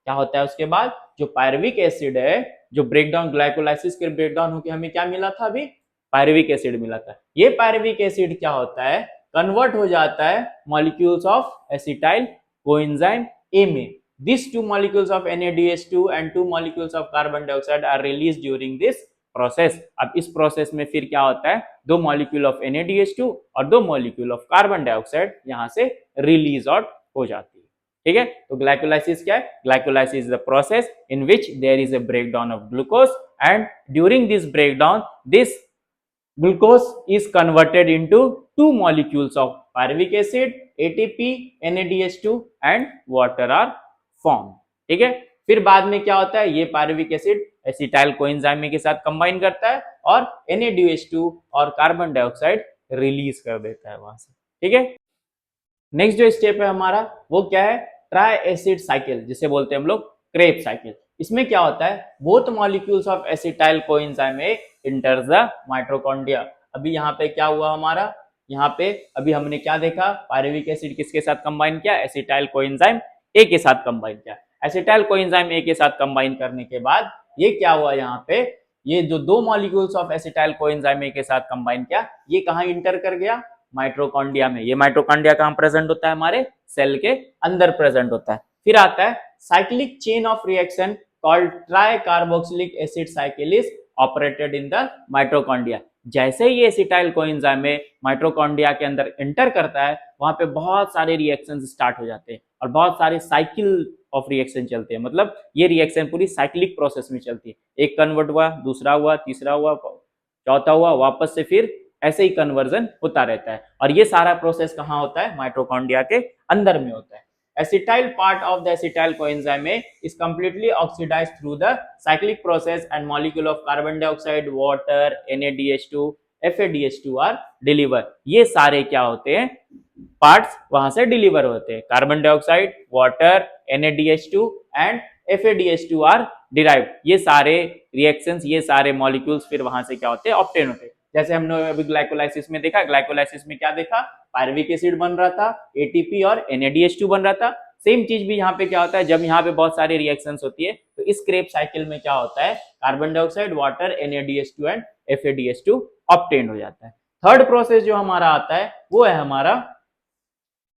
क्या होता है उसके बाद? जो पायरुविक एसिड है, जो ब्रेकडाउन ग्लाइकोलाइसिस के ब्रेकडाउन होकर हमें क्या मिला था? अभी पायरुविक एसिड मिला था। ये पायरुविक एसिड क्या होता है? कन्वर्ट हो जाता है molecules of acetyl coenzyme A में। These 2 molecules of NADH2 and 2 molecules of carbon dioxide are released during this process। अब इस प्रोसेस में फिर क्या होता है? 2 मॉलिक्यूल ऑफ NADH2 और 2 मॉलिक्यूल ऑफ कार्बन डाइऑक्साइड यहाँ से रिलीज आउट हो जाती है। ठीक है, तो ग्लाइकोलाइसिस क्या है? Glycolysis is the process in which there is a breakdown of glucose, and during this breakdown this glucose is converted into 2 molecules of pyruvic acid, ATP, NADH2 and water are formed। ठीक है, फिर बाद में क्या होता है? ये पायरुविक एसिड एसिटाइल कोएंजाइम के साथ कंबाइन करता है और NADH2 और कार्बन डाइऑक्साइड रिलीज कर देता है वहां से। ठीक है, नेक्स्ट जो स्टेप है हमारा वो क्या है, ट्राई एसिड साइकिल, जिसे बोलते हैं हम लोग क्रेब साइकिल। इसमें क्या होता है, both molecules of acetyl coenzyme enter the mitochondria. अभी यहाँ पे क्या हुआ हमारा, यहाँ पे अभी हमने क्या देखा, पायरुविक एसिड किसके साथ कंबाइन किया, एसिटाइल कोएंजाइम ए के साथ कंबाइन किया। एसिटाइल कोएंजाइम ए के साथ कंबाइन करने के बाद ये क्या हुआ, यहाँ पे ये जो दो मॉलिक्यूल्स ऑफ एसिटाइल कोएंजाइम ए के साथ कंबाइन किया, ये कहाँ इंटर कर गया, माइटोकॉन्ड्रिया में। ये माइटोकॉन्ड्रिया कहाँ प्रेजेंट होता है, हमारे सेल के अंदर प्रेजेंट होता है। फिर आता है cyclic chain of reaction called try carboxylic acid cycle is operated in the mitochondria. जैसे ही एसिटाइल कोएंजाइम में माइटोकॉन्ड्रिया के अंदर एंटर करता है, वहां पे बहुत सारे रिएक्शंस स्टार्ट हो जाते हैं और बहुत सारे साइकिल ऑफ रिएक्शन चलते हैं। मतलब ये रिएक्शन पूरी साइक्लिक प्रोसेस में चलती है, एक कन्वर्ट हुआ, दूसरा हुआ, तीसरा हुआ, चौथा हुआ, वापस से फिर ऐसे ही कन्वर्जन होता रहता है। और ये सारा प्रोसेस कहाँ होता है, माइटोकॉन्ड्रिया के अंदर में होता है। Acetyl part of the acetyl coenzyme is completely oxidized through the cyclic process and molecule of carbon dioxide, water, NADH2, FADH2 are delivered। ये सारे क्या होते हैं, पार्ट्स वहां से डिलीवर होते हैं। Carbon dioxide, water, NADH2 and FADH2 are derived. ये सारे रिएक्शंस, ये सारे मॉलिक्यूल्स फिर वहां से क्या होते हैं, ऑब्टेन होते हैं। जैसे हमने अभी ग्लाइकोलाइसिस में देखा, ग्लाइकोलाइसिस में क्या देखा, पायरुविक एसिड बन रहा था, एटीपी और NADH2 बन रहा था। सेम चीज भी यहाँ पे क्या होता है, जब यहाँ पे बहुत सारी रिएक्शंस होती है तो इस क्रेब साइकिल में क्या होता है, carbon dioxide, water, NADH2 and FADH2 obtain हो जाता है। थर्ड प्रोसेस जो हमारा आता है वो है हमारा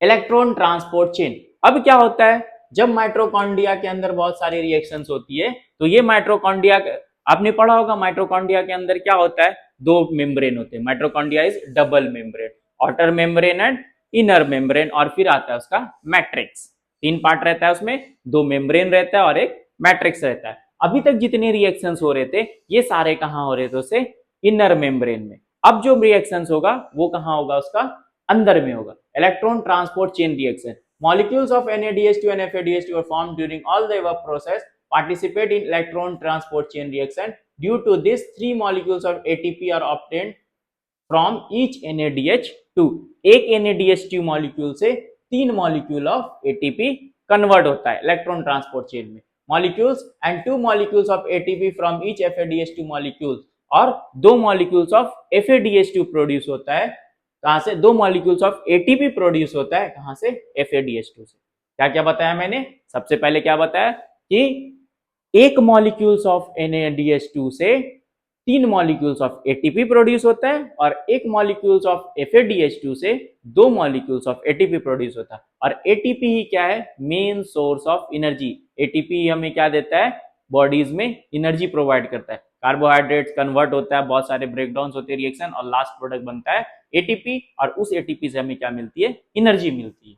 इलेक्ट्रॉन ट्रांसपोर्ट चेन। अब क्या होता है, जब माइटोकॉन्ड्रिया के अंदर बहुत सारी रिएक्शंस होती है तो ये माइटोकॉन्ड्रिया, आपने पढ़ा होगा माइटोकॉन्ड्रिया के अंदर क्या होता है, दो मेम्ब्रेन होते हैं। Mitochondria is double membrane, outer membrane and inner membrane, और फिर आता है उसका मैट्रिक्स। तीन पार्ट रहता है उसमें, दो मेम्ब्रेन रहता है और एक मैट्रिक्स रहता है। अभी तक जितने रिएक्शंस हो रहे थे ये सारे कहाँ हो रहे थे, उसे इनर मेम्ब्रेन में। अब जो रिएक्शंस होगा वो कहाँ होगा, उसका अंदर में होगा। Electron transport chain reaction, molecules of NADH2 and FADH2 are formed during all the above process participate in electron transport chain reaction. Due to this, 3 molecules of ATP are obtained from each NADH2। एक NADH2 मॉलिक्यूल से 3 मॉलिक्यूल ऑफ ATP कन्वर्ट होता है इलेक्ट्रॉन ट्रांसपोर्ट चेन में। Molecules and 2 molecules of ATP from each FADH2 molecule, और 2 मॉलिक्यूल्स ऑफ FADH2 प्रोड्यूस होता है कहां से, 2 मॉलिक्यूल्स ऑफ ATP प्रोड्यूस होता है कहां से, FADH2 से। क्या क्या बताया मैंने, सबसे पहले क्या बताया कि एक मॉलिक्यूल्स ऑफ NADH2 से 3 मॉलिक्यूल्स ऑफ ATP प्रोड्यूस होता है, और एक मॉलिक्यूल्स ऑफ FADH2 से 2 मॉलिक्यूल्स ऑफ ATP प्रोड्यूस होता है। और ATP ही क्या है, main source of energy. ATP हमें क्या देता है, बॉडीज में एनर्जी प्रोवाइड करता है। कार्बोहाइड्रेट्स कन्वर्ट होता है, बहुत सारे ब्रेकडाउन होते हैं रिएक्शन, और लास्ट प्रोडक्ट बनता है ATP, और उस ATP से हमें क्या मिलती है, एनर्जी मिलती है।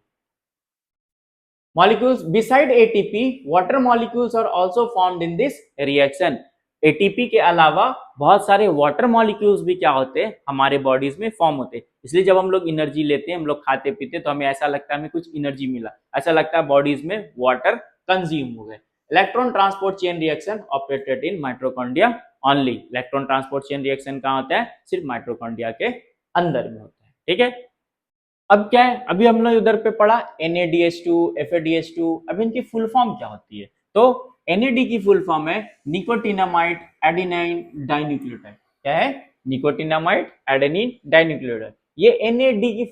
Molecules beside ATP, water molecules are also formed in this reaction। ATP के अलावा बहुत सारे वाटर मॉलिक्यूल्स भी क्या होते हैं, हमारे बॉडीज में फॉर्म होते हैं। इसलिए जब हम लोग एनर्जी लेते हैं, हम लोग खाते पीते, तो हमें ऐसा लगता है हमें कुछ एनर्जी मिला, ऐसा लगता है बॉडीज में वाटर कंज्यूम हो गए। Electron transport chain reaction operated in mitochondria only. Electron transport chain reaction कहाँ होता है, सिर्फ माइटोकॉन्ड्रिया के अंदर में होता है। ठीक है, अब क्या है, अभी हम लोग उधर पे पढ़ा NADH2, FADH2। अब इनकी फुल फॉर्म क्या होती है, तो NAD की फुल फॉर्म है निकोटिनामाइड एडेनाइन डाइन्यूक्लियोटाइड। क्या है, निकोटिनामाइड एडेनिन डाइन्यूक्लियोटाइड, ये NAD की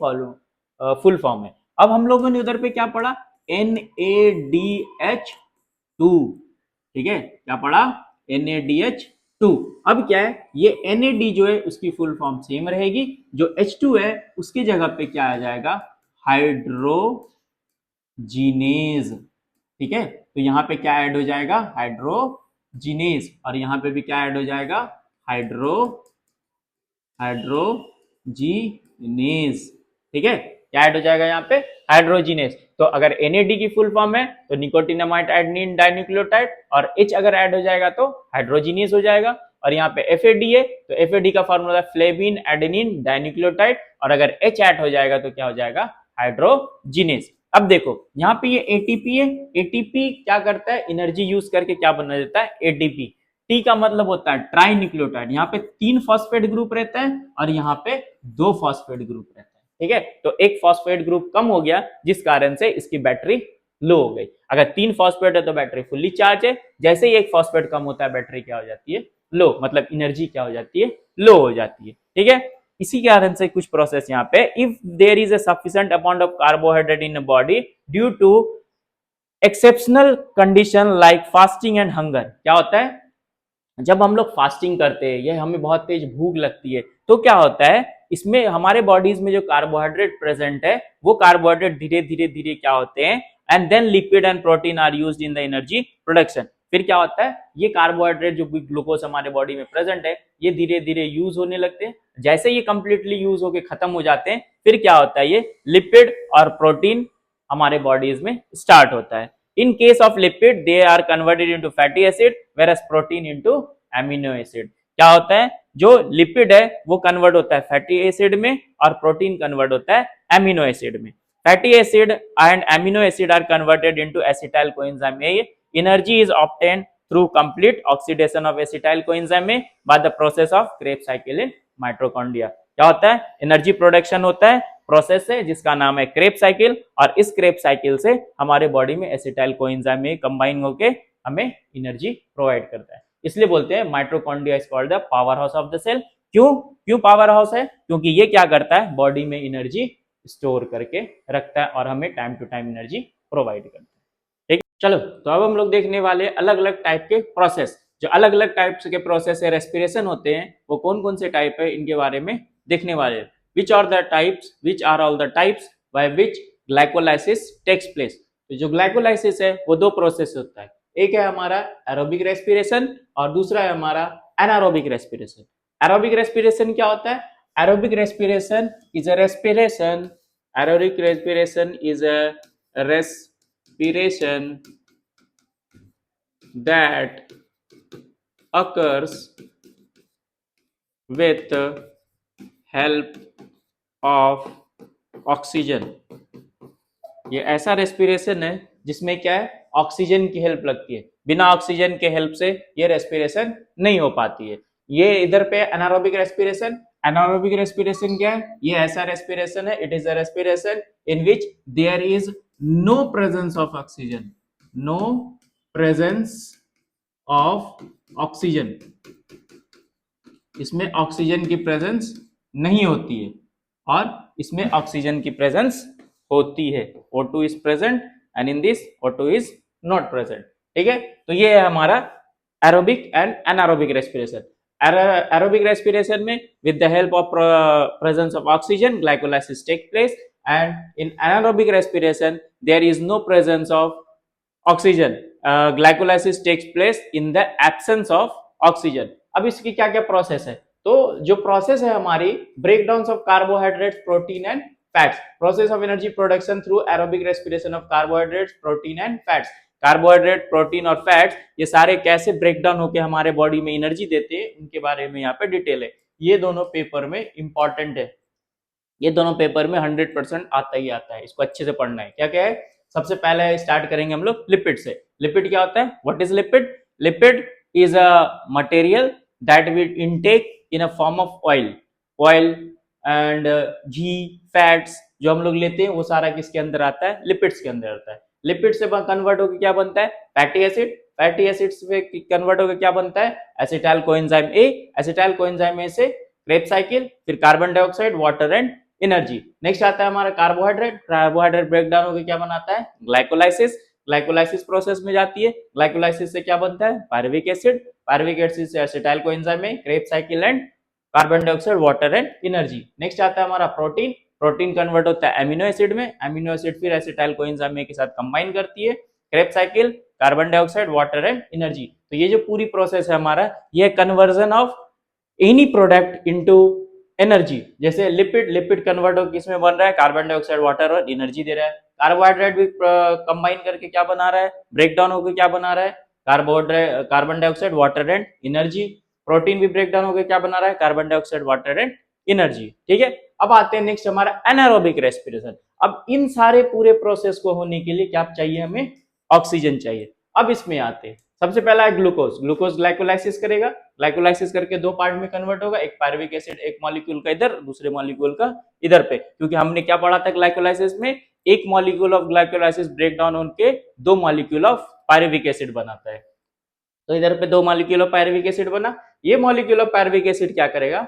फुल फॉर्म है। अब हम लोगों ने उधर पे क्या पढ़ा, NADH2। ठीक है, क्या पढ़ा, NADH2। अब क्या है, ये NAD जो है उसकी फुल फॉर्म सेम रहेगी, जो H2 है उसकी जगह पे क्या आ जाएगा, हाइड्रोजीनेज। ठीक है, तो यहाँ पे क्या ऐड हो जाएगा, हाइड्रोजीनेज, और यहाँ पे भी क्या ऐड हो जाएगा, हाइड्रोजीनेज। ठीक है, क्या ऐड हो जाएगा यहाँ पे, हाइड्रोजीनेज। तो अगर NAD की फुल फॉर्म है तो निकोटिनामाइड एडेनिन डाइन्यूक्लियोटाइड, और H अगर ऐड हो जाएगा तो हाइड्रोजीनेज हो जाएगा। और यहाँ पे FAD है तो FAD का फॉर्मूला फ्लेविन एडेनिन डाइन्यूक्लियोटाइड, और अगर H ऐड हो जाएगा तो क्या हो जाएगा, हाइड्रोजीनेज। अब देखो यहाँ पे ये ATP है, ATP क्या करता है, एनर्जी यूज करके क्या बना देता है, ATP। T का मतलब होता है ट्राई न्यूक्लियोटाइड, यहाँ पे 3 फॉस्फेट ग्रुप रहता है और यहाँ पे 2 फॉस्फेट ग्रुप रहता है। ठीक है। तो एक फॉस्फेट ग्रुप कम हो गया जिस कारण से इसकी बैटरी लो हो गई। अगर 3 फॉस्फेट है तो बैटरी फुल्ली चार्ज है, जैसे ही एक फॉस्फेट कम होता है बैटरी क्या हो जाती है, लो, मतलब एनर्जी क्या हो जाती है, लो हो जाती है। ठीक है, इसी कारण से कुछ प्रोसेस यहाँ पे, if there is a sufficient amount of carbohydrate in a body due to exceptional condition like fasting and hunger, क्या होता है, जब हम लोग फास्टिंग करते हैं या हमें बहुत तेज भूख लगती है तो क्या होता है, इसमें हमारे बॉडीज में जो कार्बोहाइड्रेट प्रेजेंट है वो कार्बोहाइड्रेट धीरे धीरे धीरे क्या होते हैं, and then lipid and protein are used in the energy production. फिर क्या होता है, ये कार्बोहाइड्रेट जो भी ग्लूकोज हमारे बॉडी में प्रेजेंट है ये धीरे धीरे यूज होने लगते हैं। जैसे ये कंप्लीटली यूज होके खत्म हो जाते हैं फिर क्या होता है, ये लिपिड और प्रोटीन हमारे बॉडीज में स्टार्ट होता है। In case of lipid, they are converted into fatty acid, whereas protein into amino acid. क्या होता है, जो लिपिड है वो कन्वर्ट होता है फैटी एसिड में और प्रोटीन कन्वर्ट होता है एमिनो एसिड में। Fatty acid and amino acid are converted into acetyl coenzyme A. Energy is obtained through complete oxidation of acetyl coenzyme A by the process of Krebs cycle in mitochondria. क्या होता है, एनर्जी प्रोडक्शन होता है प्रोसेस है जिसका नाम है क्रेब्स साइकिल, और इस क्रेब्स साइकिल से हमारे बॉडी में एसिटाइल कोएंजाइम में कंबाइन होके हमें एनर्जी प्रोवाइड करता है। इसलिए बोलते हैं mitochondria is called the power house of the cell. क्यों पावर हाउस है, क्योंकि ये क्या करता है, बॉडी में एनर्जी स्टोर करके रखता है और हमें time to time energy provide करता है। ठीक, चलो तो अब हम लोग देखने वाले अलग अलग टाइप के प्रोसेस, जो अलग अलग टाइप्स के प्रोसेस है रेस्पिरेशन होते हैं वो कौन कौन से टाइप है इनके बारे में देखने वाले हैं। Which are all the types by which glycolysis takes place? तो जो ग्लाइकोलाइसिस है वो दो प्रोसेस होता है, एक है हमारा एरोबिक रेस्पिरेशन और दूसरा है हमारा एनारोबिक रेस्पिरेशन। एरोबिक रेस्पिरेशन क्या होता है, aerobic respiration is a respiration, aerobic respiration is a respiration that occurs with help of oxygen. ये ऐसा रेस्पिरेशन है जिसमें क्या है, ऑक्सीजन की हेल्प लगती है, बिना ऑक्सीजन के हेल्प से ये रेस्पिरेशन नहीं हो पाती है। ये इधर पे एनारोबिक रेस्पिरेशन, एनारोबिक रेस्पिरेशन क्या है, ये ऐसा रेस्पिरेशन है, it is a respiration in which there is no presence of oxygen, no presence of oxygen, इसमें ऑक्सीजन की प्रेजेंस नहीं होती है और इसमें ऑक्सीजन की प्रेजेंस होती है। O2 is present and in this O2 is not present. ठीक है, तो ये है हमारा aerobic and anaerobic respiration. Aerobic respiration में with the help of presence of oxygen glycolysis take place, and in anaerobic respiration there is no presence of oxygen, glycolysis takes place in the absence of oxygen. अब इसकी क्या क्या प्रोसेस है, तो जो प्रोसेस है हमारी breakdown of carbohydrates, protein and fats, process of energy production through aerobic respiration of carbohydrates, protein and fats. Carbohydrate, protein और फैट्स ये सारे कैसे ब्रेकडाउन होकर हमारे बॉडी में एनर्जी देते हैं उनके बारे में यहाँ पे डिटेल है। ये दोनों पेपर में इंपॉर्टेंट है, ये दोनों पेपर में 100% आता ही आता है, इसको अच्छे से पढ़ना है। क्या क्या है, सबसे पहले स्टार्ट करेंगे हम लोग लिपिड से। लिपिड क्या होता है, what is lipid, lipid is a material that we intake in a form of oil, oil and ghee, fats जो हम लोग लेते हैं वो सारा किसके अंदर आता है, लिपिड्स के अंदर आता है। लिपिड से कन्वर्ट होकर क्या बनता है, फैटी एसिड, फैटी एसिड से कन्वर्ट होकर क्या बनता है, एसिटाइल कोएंजाइम ए, एसिटाइल कोएंजाइम ए से क्रेब्स साइकिल, फिर carbon dioxide, water and energy. Next आता है हमारा कार्बोहाइड्रेट, कार्बोहाइड्रेट ब्रेकडाउन होकर क्या बनाता है, ग्लाइकोलाइसिस, ग्लाइकोलाइसिस प्रोसेस में जाती है। ग्लाइकोलाइसिस से क्या बनता है, पायरुविक एसिड, पायरुविक एसिड से एसिटाइल कोएंजाइम में Krebs cycle and carbon dioxide, water and energy. Next आता है हमारा प्रोटीन, प्रोटीन कन्वर्ट होता है एमिनो एसिड में, एमिनो एसिड फिर एसिटाइल कोएंजाइम में के साथ कंबाइन करती है, Krebs cycle, carbon dioxide, water and energy. तो ये जो पूरी प्रोसेस है हमारा, ये conversion of any product into energy. जैसे लिपिड, लिपिड कन्वर्ट होकर किसमें बन रहा है, कार्बन डाइऑक्साइड, वाटर और एनर्जी दे रहा है। कार्बोहाइड्रेट भी कंबाइन करके क्या बना रहा है, ब्रेकडाउन होकर क्या बना रहा है, carbohydrate, carbon dioxide, water and energy. Protein भी ब्रेकडाउन होकर क्या बना रहा है, carbon dioxide, water and energy. ठीक है, अब आते हैं नेक्स्ट हमारा एनारोबिक रेस्पिरेशन। अब इन सारे पूरे प्रोसेस को होने के लिए क्या चाहिए, हमें ऑक्सीजन चाहिए। अब इसमें आते हैं सबसे पहला है ग्लूकोज। ग्लूकोज ग्लाइकोलाइसिस करेगा, ग्लाइकोलाइसिस करके दो पार्ट में कन्वर्ट होगा, एक पायरुविक एसिड, एक मॉलिक्यूल का इधर, दूसरे मॉलिक्यूल का इधर पे, क्योंकि हमने क्या पढ़ा था ग्लाइकोलाइसिस में, एक molecule of glycolysis break down होकर दो मॉलिक्यूल ऑफ पायरुविक एसिड बनाता है। तो इधर पे दो मॉलिक्यूल ऑफ पायरुविक एसिड बना, ये मॉलिक्यूल ऑफ पायरुविक एसिड क्या करेगा,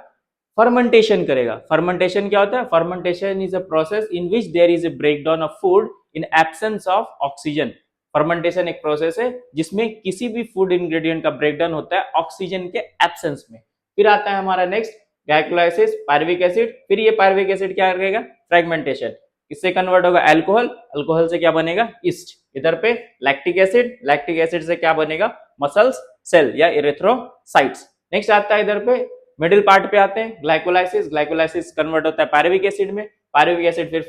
फर्मेंटेशन करेगा। फर्मेंटेशन क्या होता है, fermentation is a process in which there is a breakdown of food in absence of oxygen. Fermentation एक प्रोसेस है जिसमें किसी भी फूड इंग्रेडिएंट का ब्रेकडाउन होता है ऑक्सीजन के एब्सेंस में। फिर आता है हमारा नेक्स्ट ग्लाइकोलाइसिस, पायरुविक एसिड, फिर ये पायरुविक एसिड क्या करेगा, फ्रेगमेंटेशन, इससे कन्वर्ट होगा अल्कोहल, अल्कोहल से क्या बनेगा, ईस्ट। इधर पे लैक्टिक एसिड, लैक्टिक एसिड से क्या बनेगा, मसल्स सेल या इरेथ्रोसाइट्स। नेक्स्ट आता है इधर पे मिडिल पार्ट पे आते हैं ग्लाइकोलाइसिस, ग्लाइकोलाइसिस कन्वर्ट होता है पायरुविक एसिड में, पायरुविक एसिड फिर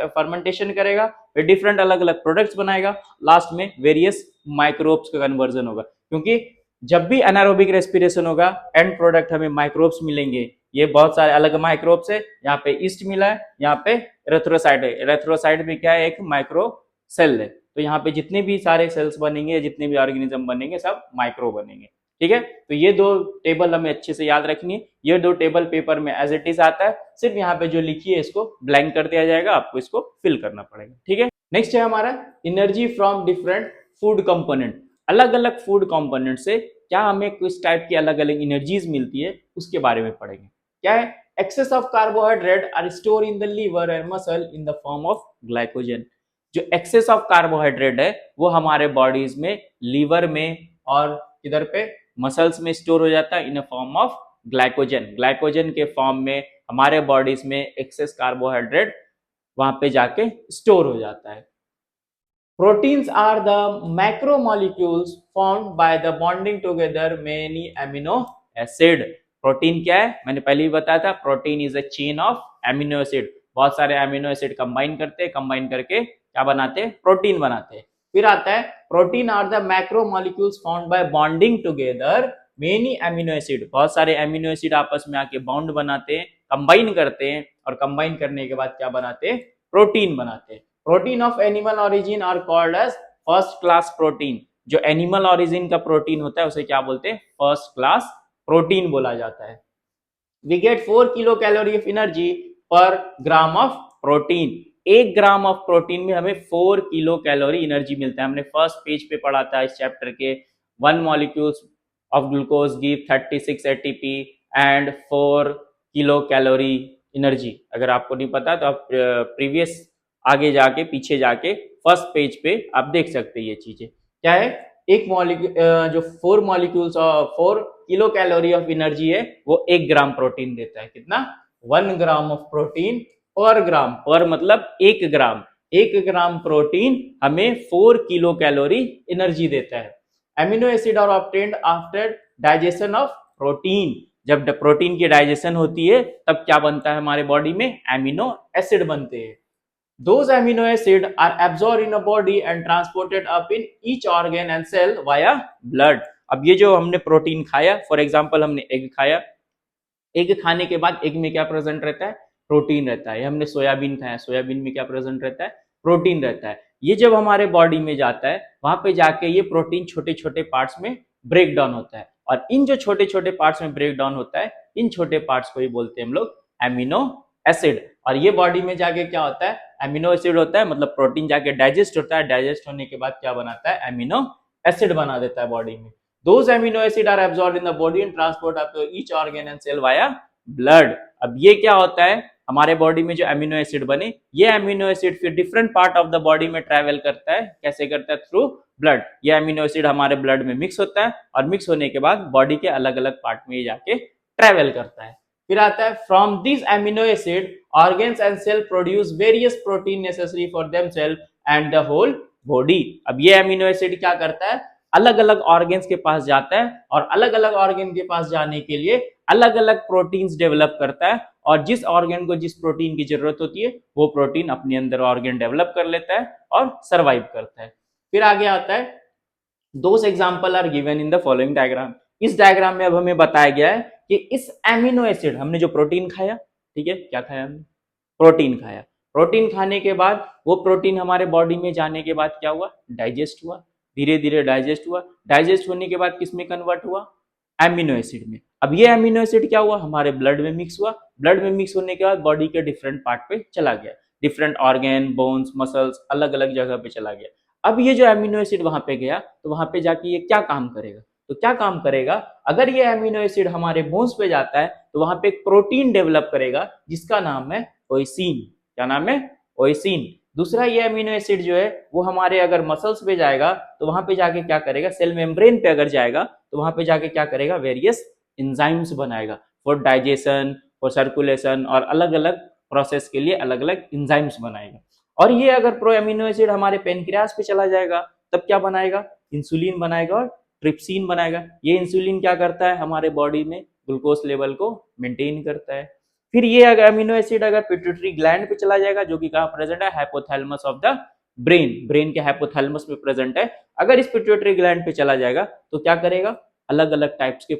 फर्मेंटेशन करेगा, फिर डिफरेंट अलग अलग प्रोडक्ट्स बनाएगा, लास्ट में वेरियस माइक्रोब्स का कन्वर्जन होगा, क्योंकि जब भी एनारोबिक रेस्पिरेशन होगा एंड प्रोडक्ट हमें माइक्रोब्स मिलेंगे। ये बहुत सारे अलग माइक्रोब्स है, यहाँ पे ईस्ट मिला है, यहाँ पे इरेथ्रोसाइट है, इरेथ्रोसाइट भी क्या है, एक माइक्रो सेल है। तो यहाँ पे जितने भी सारे सेल्स बनेंगे, जितने भी ऑर्गेनिज्म बनेंगे, सब माइक्रो बनेंगे, ठीक है। तो ये दो टेबल हमें अच्छे से याद रखनी है, ये दो टेबल पेपर में एज इट इज आता है, सिर्फ यहाँ पे जो लिखी है इसको ब्लैंक कर दिया जाएगा, आपको इसको फिल करना पड़ेगा, ठीक है। नेक्स्ट है हमारा energy from different food component. अलग अलग फूड कंपोनेंट से क्या हमें किस टाइप की अलग अलग एनर्जीज मिलती है उसके बारे में पढ़ेंगे। क्या है, excess of carbohydrate are store in the liver and muscle in the form of glycogen. जो एक्सेस ऑफ कार्बोहाइड्रेट है वो हमारे बॉडीज में, लीवर में और इधर पे मसल्स में स्टोर हो जाता है in a form of glycogen. Glycogen के फॉर्म में हमारे बॉडीज में एक्सेस कार्बोहाइड्रेट वहां पे जाके स्टोर हो जाता है। Proteins are the macromolecules formed by the bonding together many amino acid. Protein क्या है, मैंने पहले ही बताया था, protein is a chain of amino acid. बहुत सारे एमिनो एसिड कंबाइन करते हैं, कंबाइन करके क्या बनाते हैं, प्रोटीन बनाते हैं। फिर आता है protein are the macromolecules found by bonding together many amino acid. बहुत सारे एमिनो एसिड आपस में आके बॉन्ड बनाते हैं, कंबाइन करते हैं, और कंबाइन करने के बाद क्या बनाते हैं, प्रोटीन बनाते हैं। Protein of animal origin are called as first class protein. जो एनिमल ओरिजिन का प्रोटीन होता है उसे क्या बोलते हैं, फर्स्ट क्लास प्रोटीन बोला जाता है। We get 4 kilo calorie of energy per gram of protein. 1 gram of protein में हमें 4 किलो कैलोरी एनर्जी मिलता है। हमने फर्स्ट पेज पे पढ़ा था इस चैप्टर के, 1 molecules of glucose give 36 ATP and 4 kilo calorie energy. अगर आपको नहीं पता तो आप प्रीवियस आगे जाके, पीछे जाके फर्स्ट पेज पे आप देख सकते हैं ये चीजें। क्या है, एक मॉलिक्यूल जो 4 मॉलिक्यूल्स और 4 किलो कैलोरी ऑफ एनर्जी है वो 1 ग्राम प्रोटीन देता है। कितना, 1 ग्राम ऑफ प्रोटीन पर ग्राम, पर मतलब 1 ग्राम, 1 ग्राम प्रोटीन हमें 4 किलो कैलोरी एनर्जी देता है। Amino acid are obtained after digestion of protein. जब प्रोटीन की डाइजेशन होती है तब क्या बनता है हमारे बॉडी में, एमिनो एसिड बनते हैं। Those amino acids are absorbed in a body and transported up in each organ and cell via blood. अब ये जो हमने प्रोटीन खाया, फॉर एग्जांपल हमने एग खाया, एग खाने के बाद एग में क्या प्रेजेंट रहता है, प्रोटीन रहता है। हमने सोयाबीन खाया, सोयाबीन में क्या प्रेजेंट रहता है, प्रोटीन रहता है। ये जब हमारे बॉडी में जाता है वहां पे जाके ये प्रोटीन छोटे छोटे पार्ट्स में ब्रेक डाउन होता है, और इन जो छोटे छोटे पार्ट्स में ब्रेक डाउन होता है, इन छोटे पार्ट्स को ही बोलते हैं हम लोग एमिनो एसिड। और ये बॉडी में जाके क्या होता है, एमिनो एसिड होता है, मतलब प्रोटीन जाके डाइजेस्ट होता है, डाइजेस्ट होने के बाद क्या बनाता है, एमिनो एसिड बना देता है बॉडी में। Those amino acids are absorbed in the body and transport up to each organ and cell via blood. अब ये क्या होता है, हमारे बॉडी में जो एमिनो एसिड बने, ये एमिनो एसिड फिर different part of the body में ट्रैवल करता है। कैसे करता है, थ्रू ब्लड। ये एमिनो एसिड हमारे ब्लड में मिक्स होता है, और मिक्स होने के बाद बॉडी के अलग अलग पार्ट में ये जाके ट्रैवल करता है। फिर आता है from this amino acid organs and cell produce various protein necessary for themselves and the whole body. अब ये एमिनो एसिड क्या करता है, अलग अलग ऑर्गन्स के पास जाता है, और अलग अलग ऑर्गन के पास जाने के लिए अलग अलग प्रोटीन्स डेवलप करता है, और जिस ऑर्गन को जिस प्रोटीन की जरूरत होती है वो प्रोटीन अपने अंदर ऑर्गन डेवलप कर लेता है और सरवाइव करता है। फिर आगे आता है, those example are given in the following diagram. इस डायग्राम में अब हमें बताया गया है कि इस एमिनो एसिड, हमने जो प्रोटीन खाया, ठीक है, क्या खाया हमने, प्रोटीन खाया। प्रोटीन खाने के बाद वो प्रोटीन हमारे बॉडी में जाने के बाद क्या हुआ, डाइजेस्ट हुआ। धीरे धीरे डाइजेस्ट हुआ, डाइजेस्ट होने के बाद किस में कन्वर्ट हुआ, एमिनो एसिड में। अब ये एमिनो एसिड क्या हुआ, हमारे ब्लड में मिक्स हुआ, ब्लड में मिक्स होने के बाद बॉडी के डिफरेंट पार्ट पे चला गया, डिफरेंट ऑर्गेन, बोन्स, मसल्स, अलग अलग जगह पे चला गया। अब ये जो एमिनो एसिड वहां पे गया तो वहां पे जाके ये क्या काम करेगा, तो क्या काम करेगा, अगर ये एमिनो एसिड हमारे बोन्स पे जाता है तो वहां पे एक प्रोटीन डेवलप करेगा जिसका नाम है ओइसिन। क्या नाम है, ओइसिन। दूसरा ये अमीनो एसिड जो है वो हमारे अगर मसल्स पे जाएगा तो वहां पे जाके क्या करेगा, सेल मेम्ब्रेन पे अगर जाएगा तो वहां पे जाके क्या करेगा, वेरियस एंजाइम्स बनाएगा फॉर डाइजेशन, फॉर सर्कुलेशन, और अलग अलग प्रोसेस के लिए अलग अलग एंजाइम्स बनाएगा। और ये अगर प्रो अमीनो एसिड हमारे पेनक्रियास पे चला जाएगा तब क्या बनाएगा, इंसुलिन बनाएगा और ट्रिप्सिन बनाएगा। ये इंसुलिन क्या करता है, हमारे बॉडी में ग्लूकोज लेवल को मेंटेन करता है। फिर ये अगर अमीनो एसिड अगर पिट्यूटरी ग्लैंड पे चला जाएगा जो कि कहाँ प्रेजेंट है, hypothalamus of the brain, brain के हाइपोथैलेमस में प्रेजेंट है। अगर इस पिट्यूटरी ग्लैंड पे चला जाएगा तो क्या करेगा, अलग अलग टाइप्स के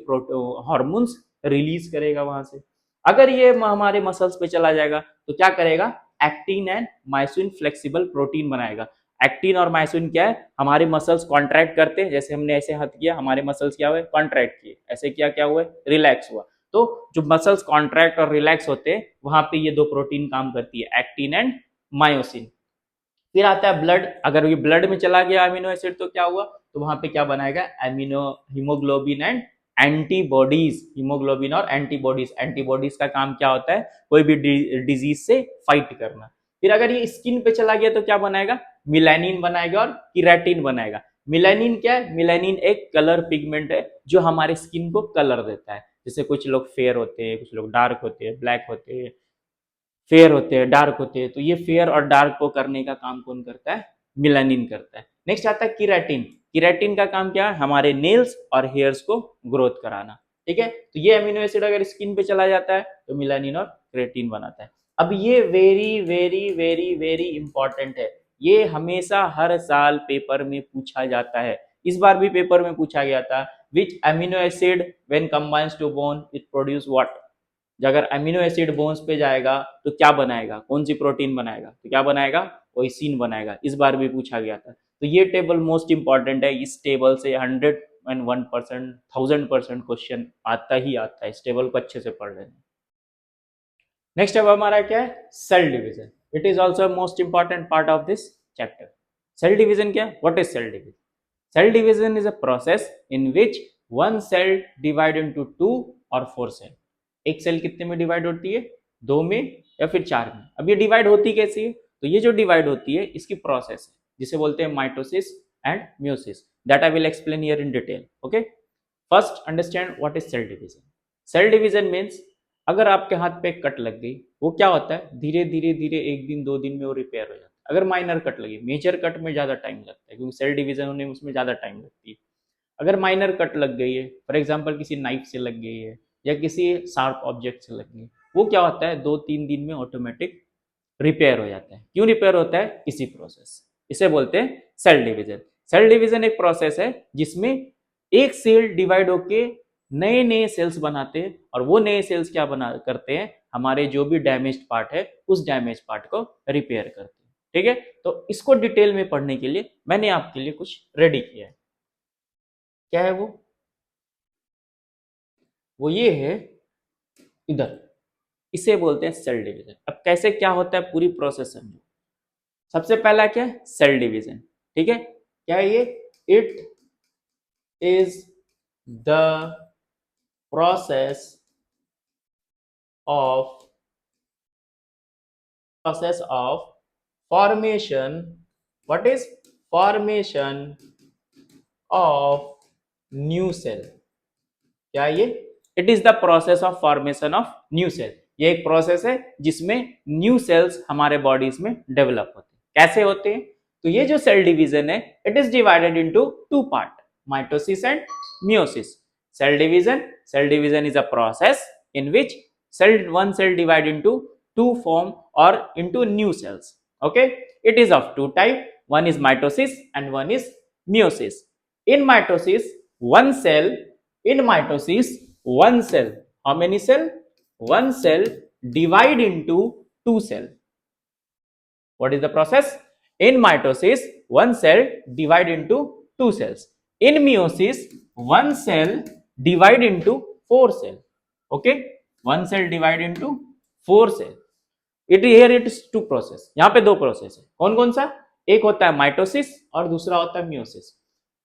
हार्मोन्स रिलीज करेगा वहां से। अगर ये हमारे मसल्स पे चला जाएगा तो क्या करेगा, actin and myosin flexible protein बनाएगा। एक्टिन और मायोसिन क्या है, हमारे मसल्स कॉन्ट्रैक्ट करते हैं, जैसे हमने ऐसे हाथ किया हमारे मसल्स क्या हुए, कॉन्ट्रैक्ट किए, ऐसे किया क्या हुआ, रिलैक्स हुआ। तो जो मसल्स कॉन्ट्रैक्ट और रिलैक्स होते हैं वहां पे ये दो प्रोटीन काम करती है, एक्टिन एंड मायोसिन। फिर आता है ब्लड, अगर ये ब्लड में चला गया अमीनो एसिड तो क्या हुआ, तो वहां पे क्या बनाएगा, amino haemoglobin and antibodies, haemoglobin और एंटीबॉडीज। एंटीबॉडीज का काम क्या होता है, कोई भी डिजीज से फाइट करना। फिर अगर ये स्किन पे चला गया तो क्या बनाएगा, मिलेनिन बनाएगा और कीरेटिन बनाएगा। मिलेनिन क्या है, मिलेनिन एक कलर पिगमेंट है जो हमारे स्किन को कलर देता है। जैसे कुछ लोग फेयर होते हैं, कुछ लोग डार्क होते हैं, ब्लैक होते हैं, फेयर होते हैं, डार्क होते हैं, तो ये फेयर और डार्क को करने का काम कौन करता है, मिलानिन करता है। नेक्स्ट आता है कीरेटिन। कीरेटिन का काम क्या है, हमारे नेल्स और हेयर्स को ग्रोथ कराना। ठीक है, तो ये अमीनो एसिड अगर स्किन पे चला जाता है तो मिलानिन और क्रेटिन बनाता है। अब ये very very very very important है, ये हमेशा हर साल पेपर में पूछा जाता है। इस बार भी पेपर में पूछा गया था, which amino acid when combines to bone it produce what. अगर अमीनो एसिड बोन्स पे जाएगा तो क्या बनाएगा, कौन सी प्रोटीन बनाएगा, तो क्या बनाएगा, ओइसिन बनाएगा। इस बार भी पूछा गया था। तो ये टेबल मोस्ट इंपॉर्टेंट है, इस टेबल से 101%, 1000% क्वेश्चन आता ही आता है। इस टेबल को अच्छे से पढ़ लेना। नेक्स्ट अब हमारा क्या है, cell division. It is also most important part of this chapter. Cell division क्या, what is cell division? Cell division is a process in which one cell divide into 2 or 4 cell. एक सेल कितने में डिवाइड होती है, 2 में या फिर 4 में। अब ये डिवाइड होती कैसी है, तो ये जो डिवाइड होती है इसकी प्रोसेस है जिसे बोलते हैं mitosis and meiosis, that I will explain here in detail. Okay, first understand what is cell division. Cell division means अगर आपके हाथ पे कट लग गई, वो क्या होता है, धीरे धीरे धीरे 1 दिन 2 दिन में वो रिपेयर हो जाता है। अगर माइनर कट लगी, मेजर कट में ज्यादा टाइम लगता है क्योंकि सेल डिवीजन होने में उसमें ज्यादा टाइम लगती है। अगर माइनर कट लग गई है, फॉर एग्जाम्पल किसी नाइफ से लग गई है या किसी शार्प ऑब्जेक्ट से लग गई, वो क्या होता है 2-3 दिन में ऑटोमेटिक रिपेयर हो जाता है। क्यों रिपेयर होता है, इसी प्रोसेस, इसे बोलते हैं सेल डिवीजन। सेल डिवीजन एक प्रोसेस है जिसमें एक सेल डिवाइड होके नए नए सेल्स बनाते हैं और वो नए सेल्स क्या बना करते हैं, हमारे जो भी डैमेज्ड पार्ट है उस डैमेज पार्ट को रिपेयर करते हैं। ठीक है, तो इसको डिटेल में पढ़ने के लिए मैंने आपके लिए कुछ रेडी किया है। क्या है वो ये है इधर, इसे बोलते हैं सेल डिवीजन। अब कैसे क्या होता है पूरी प्रोसेस समझो। सबसे पहला क्या है, सेल डिवीजन। ठीक है, क्या है ये, it is the process of formation, what is formation of new cell. क्या ये, it is the process of formation of new cell. ये एक प्रोसेस है जिसमें न्यू सेल्स हमारे बॉडीज में डेवलप होते हैं। कैसे होते हैं, तो ये जो सेल डिवीजन है it is divided into 2 part, mitosis and meiosis. Cell division is a process in which one cell divide into 2 form or into new cells. Okay, it is of 2 type, one is mitosis and one is meiosis. In mitosis one cell, how many cell, one cell divide into 2 cell. What is the process, in mitosis one cell divide into 2 cells. In meiosis, one cell divide into 4 cell. Okay, one cell divide into 4 cell. It is two process. यहाँ पे दो प्रोसेस है. कौन कौन सा? एक होता है माइटोसिस और दूसरा होता है मियोसिस.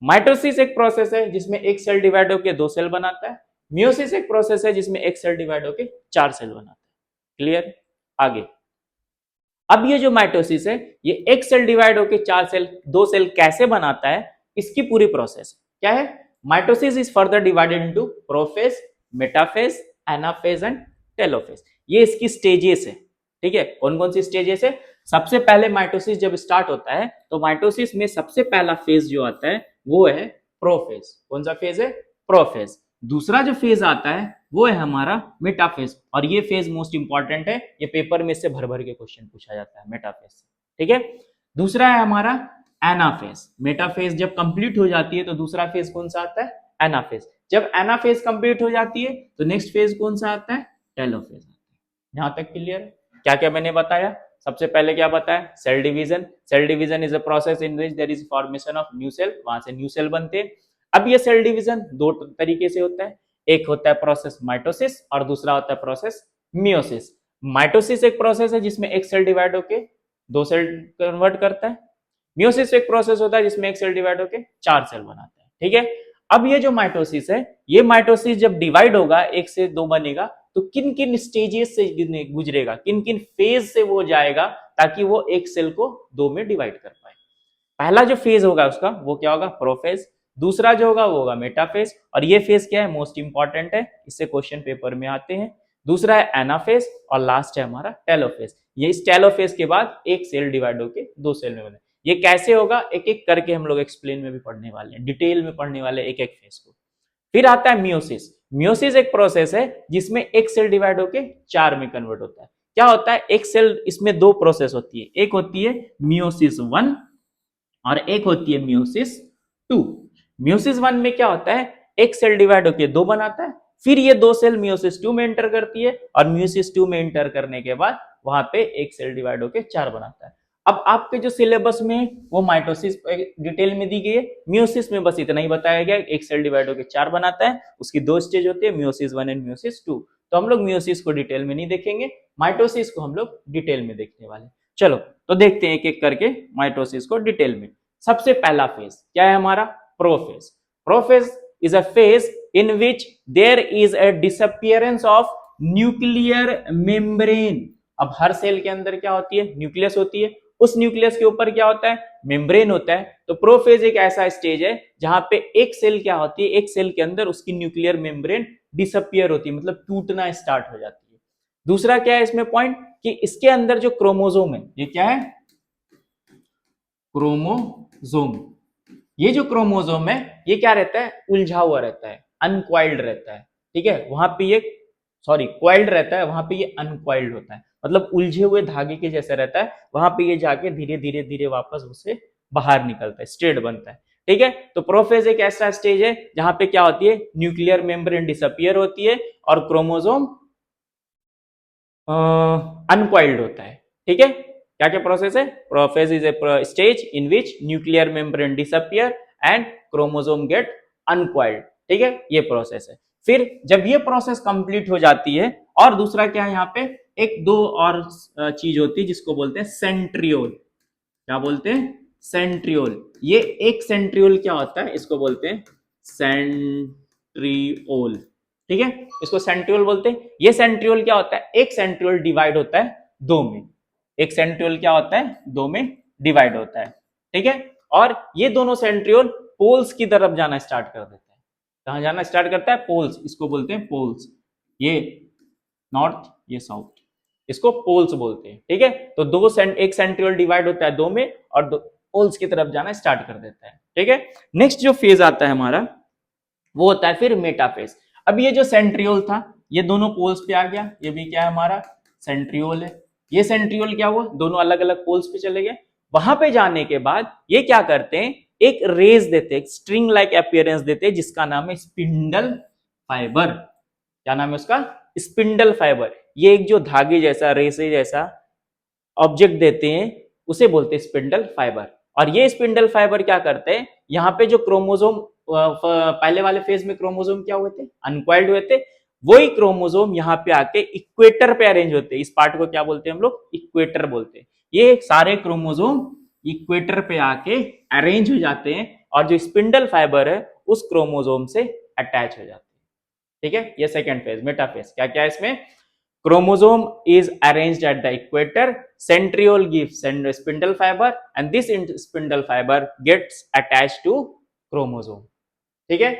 माइटोसिस एक प्रोसेस है जिसमें एक सेल डिवाइड होकर दो सेल बनाता है. मियोसिस एक प्रोसेस है जिसमें एक सेल डिवाइड होकर 4 सेल बनाता है. क्लियर? आगे. अब ये जो माइटोसिस है ये एक सेल डिवाइड होकर 4 सेल, 2 सेल कैसे बनाता है, इसकी पूरी प्रोसेस क्या है? Mitosis is further divided into prophase, metaphase, anaphase and telophase. ये इसकी स्टेजेस है. ठीक है, कौन कौन सी स्टेजेस है? सबसे पहले माइटोसिस जब स्टार्ट होता है तो माइटोसिस में सबसे पहला फेज जो आता है वो है प्रोफेज. कौन सा फेज है? प्रोफेज. दूसरा जो फेज आता है वो है हमारा मेटाफेज, और ये फेज मोस्ट इंपॉर्टेंट है. ये पेपर में से भर भर के क्वेश्चन पूछा जाता है मेटाफेज से. ठीक है, दूसरा है हमारा एनाफेज. मेटाफेज जब कंप्लीट हो जाती है तो दूसरा फेज कौन सा आता है? एनाफेज. जब एनाफेज कंप्लीट हो जाती है तो नेक्स्ट फेज कौन सा आता है? टेलोफेज आता है. यहां तक क्लियर है? क्या क्या मैंने बताया? सबसे पहले क्या बताया? Cell division. Cell division is a process in which there is formation of new cell. वहां से न्यू सेल बनते हैं. अब ये सेल डिवीजन दो तरीके से होता है. एक होता है प्रोसेस माइटोसिस और दूसरा होता है प्रोसेस मियोसिस. माइटोसिस एक प्रोसेस है जिसमें एक सेल डिवाइड होके दो सेल कन्वर्ट करता है. मियोसिस एक प्रोसेस होता है जिसमें एक सेल डिवाइड होके 4 सेल बनाता है. ठीक है, अब ये जो माइटोसिस है, ये माइटोसिस जब डिवाइड होगा, एक से दो बनेगा, तो किन किन स्टेजेस से गुजरेगा, किन किन फेज से वो जाएगा ताकि वो एक सेल को दो में डिवाइड कर पाए. पहला जो फेज होगा उसका वो क्या होगा? प्रोफेज. दूसरा जो होगा वो होगा मेटाफेज. और ये फेज क्या है? मोस्ट इंपॉर्टेंट है, इससे क्वेश्चन पेपर में आते हैं. दूसरा है एनाफेज और लास्ट है हमारा टेलोफेज. ये इस टेलोफेज के बाद एक सेल डिवाइड होके दो सेल में बने. ये कैसे होगा एक एक करके हम लोग एक्सप्लेन में भी पढ़ने वाले हैं, डिटेल में पढ़ने वाले एक एक फेज को. फिर आता है मियोसिस. मियोसिस एक प्रोसेस है जिसमें एक सेल डिवाइड होके 4 में कन्वर्ट होता है. क्या होता है? एक सेल, इसमें दो प्रोसेस होती है. एक होती है मियोसिस 1 और एक होती है मियोसिस 2. मियोसिस 1 में क्या होता है? एक सेल डिवाइड होके दो बनाता है. फिर ये दो सेल मियोसिस 2 में एंटर करती है और मियोसिस 2 में एंटर करने के बाद वहां पे एक सेल डिवाइड होके 4 बनाता है. अब आपके जो सिलेबस में वो माइटोसिस डिटेल में दी गई है. मियोसिस में बस इतना ही बताया गया, एक सेल डिवाइड होकर 4 बनाता है. उसकी दो स्टेज होती है, मियोसिस 1 एंड मियोसिस 2. तो हम लोग मियोसिस को डिटेल में नहीं देखेंगे, माइटोसिस को हम लोग डिटेल में देखने वाले. चलो तो देखते हैं एक एक करके माइटोसिस को डिटेल में. सबसे पहला फेज क्या है हमारा? Prophase. Prophase is a phase in which there is a disappearance of nuclear membrane. अब हर सेल के अंदर क्या होती है? न्यूक्लियस होती है. उस न्यूक्लियस के ऊपर क्या होता है? मेम्ब्रेन होता है. तो प्रोफेज एक ऐसा स्टेज है जहां पे एक सेल क्या होती है? एक सेल के अंदर उसकी न्यूक्लियर मेम्ब्रेन डिसअपियर होती है, मतलब टूटना स्टार्ट हो जाती है. दूसरा क्या है इसमें पॉइंट कि इसके अंदर जो क्रोमोसोम है, ये क्या है? क्रोमोसोम. ये जो क्रोमोसोम है ये क्या रहता है? उलझा हुआ रहता है, अनक्वाइल्ड रहता है. ठीक है, वहां पे ये क्वाइल्ड रहता है, वहां पे ये अनक्वाइल्ड होता है, मतलब उलझे हुए धागे के जैसे रहता है. वहां पे ये जाके धीरे धीरे धीरे वापस उससे बाहर निकलता है, स्ट्रेट बनता है. ठीक है, तो प्रोफेज एक ऐसा स्टेज है जहां पे क्या होती है? न्यूक्लियर मेम्ब्रेन डिसअपियर होती है और क्रोमोसोम अनक्वाइल्ड होता है. ठीक है, क्या क्या प्रोसेस है? Prophase is a stage in which nuclear membrane disappear and chromosome get uncoiled. ठीक है, ये प्रोसेस है. फिर जब ये प्रोसेस कंप्लीट हो जाती है, और दूसरा क्या है यहाँ पे? एक दो और चीज होती है जिसको बोलते हैं सेंट्रियोल. क्या बोलते हैं? सेंट्रियोल. ये एक सेंट्रियोल क्या होता है? इसको बोलते हैं सेंट्रियोल. ठीक है, इसको सेंट्रियोल बोलते हैं. ये सेंट्रियोल क्या होता है? एक सेंट्रियोल डिवाइड होता है दो में. एक सेंट्रियोल क्या होता है? दो में डिवाइड होता है. ठीक है, और ये दोनों सेंट्रियोल पोल्स की तरफ जाना स्टार्ट कर देता है. कहां जाना स्टार्ट करता है? पोल्स. इसको बोलते हैं पोल्स. ये नॉर्थ, ये साउथ, इसको पोल्स बोलते हैं. ठीक है, तो एक सेंट्रियोल डिवाइड होता है दो में और दो पोल्स की तरफ जाना स्टार्ट कर देता है. ठीक है, नेक्स्ट जो फेज आता है हमारा वो होता है फिर मेटाफेज. अब ये जो सेंट्रियोल था ये दोनों पोल्स पे आ गया. ये भी क्या है हमारा? सेंट्रियोल है. ये सेंट्रियोल क्या हुआ? दोनों अलग अलग पोल्स पे चले गए. वहां पे जाने के बाद ये क्या करते हैं? एक रेज देते हैं, स्ट्रिंग लाइक अपीयरेंस देते हैं, जिसका नाम है स्पिंडल फाइबर. क्या नाम है उसका? Spindle fibre. ये एक जो धागे जैसा, रेसे जैसा ऑब्जेक्ट देते हैं उसे बोलते हैं स्पिंडल फाइबर. और ये स्पिंडल फाइबर क्या करते हैं, यहाँ पे जो क्रोमोसोम पहले वाले फेज में क्रोमोसोम क्या हुए थे, अनकॉइल्ड हुए थे, वही क्रोमोसोम यहाँ पे आके इक्वेटर पे अरेंज होते हैं। इस पार्ट को क्या बोलते हैं हम लोग, इक्वेटर बोलते हैं। ये सारे क्रोमोसोम इक्वेटर पे आके अरेंज हो जाते हैं और जो स्पिंडल फाइबर है उस क्रोमोसोम से अटैच हो जाते हैं। ठीक है, ये सेकेंड फेज, मेटाफेज। क्या क्या है इसमें, chromosome is arranged at the equator, centriole gives spindle fiber and this spindle fiber gets attached to chromosome। ठीक है,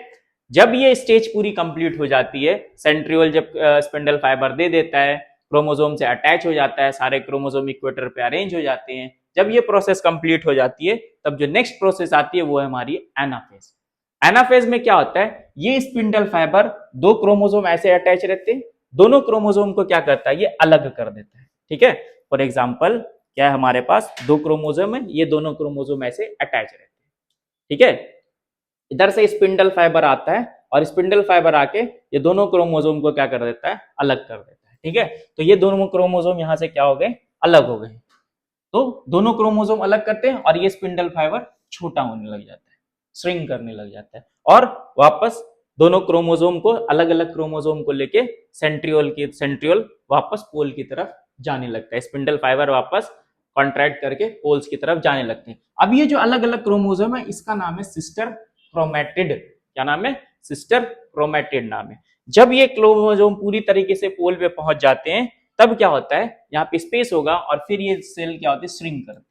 जब ये स्टेज पूरी कंप्लीट हो जाती है, सेंट्रियोल जब स्पिंडल फाइबर दे देता है, क्रोमोसोम से अटैच हो जाता है, सारे क्रोमोसोम इक्वेटर पे अरेंज हो जाते हैं, जब ये प्रोसेस कंप्लीट हो जाती है तब जो नेक्स्ट प्रोसेस आती है वो है हमारी एनाफेज। एनाफेज में क्या होता है, ये स्पिंडल फाइबर दो क्रोमोसोम ऐसे अटैच रहते हैं, दोनों क्रोमोसोम को क्या करता है, ये अलग कर देता है। ठीक है, फॉर एग्जाम्पल क्या है, हमारे पास दो क्रोमोसोम है, ये दोनों क्रोमोसोम ऐसे अटैच रहते हैं। ठीक है, इधर से स्पिंडल फाइबर आता है और स्पिंडल फाइबर आके ये दोनों क्रोमोसोम को क्या कर देता है, अलग कर देता है। ठीक है, तो ये दोनों क्रोमोसोम यहां से क्या हो गए, अलग हो गए। तो दोनों क्रोमोसोम अलग करते हैं और ये स्पिंडल फाइबर छोटा होने लग जाता है, श्रिंक करने लग जाता है और वापस दोनों क्रोमोसोम को, अलग अलग क्रोमोसोम को लेके सेंट्रियोल वापस पोल की तरफ जाने लगता है। स्पिंडल फाइबर वापस कॉन्ट्रैक्ट करके पोल्स की तरफ जाने लगते हैं। अब ये जो अलग अलग क्रोमोसोम है इसका नाम है सिस्टर क्रोमैटिड। क्या नाम है, सिस्टर क्रोमैटिड नाम है। जब ये क्रोमोसोम पूरी तरीके से पोल पे पहुंच जाते हैं तब क्या होता है, यहाँ पे स्पेस होगा और फिर ये सेल क्या होती है, श्रिंक करती है।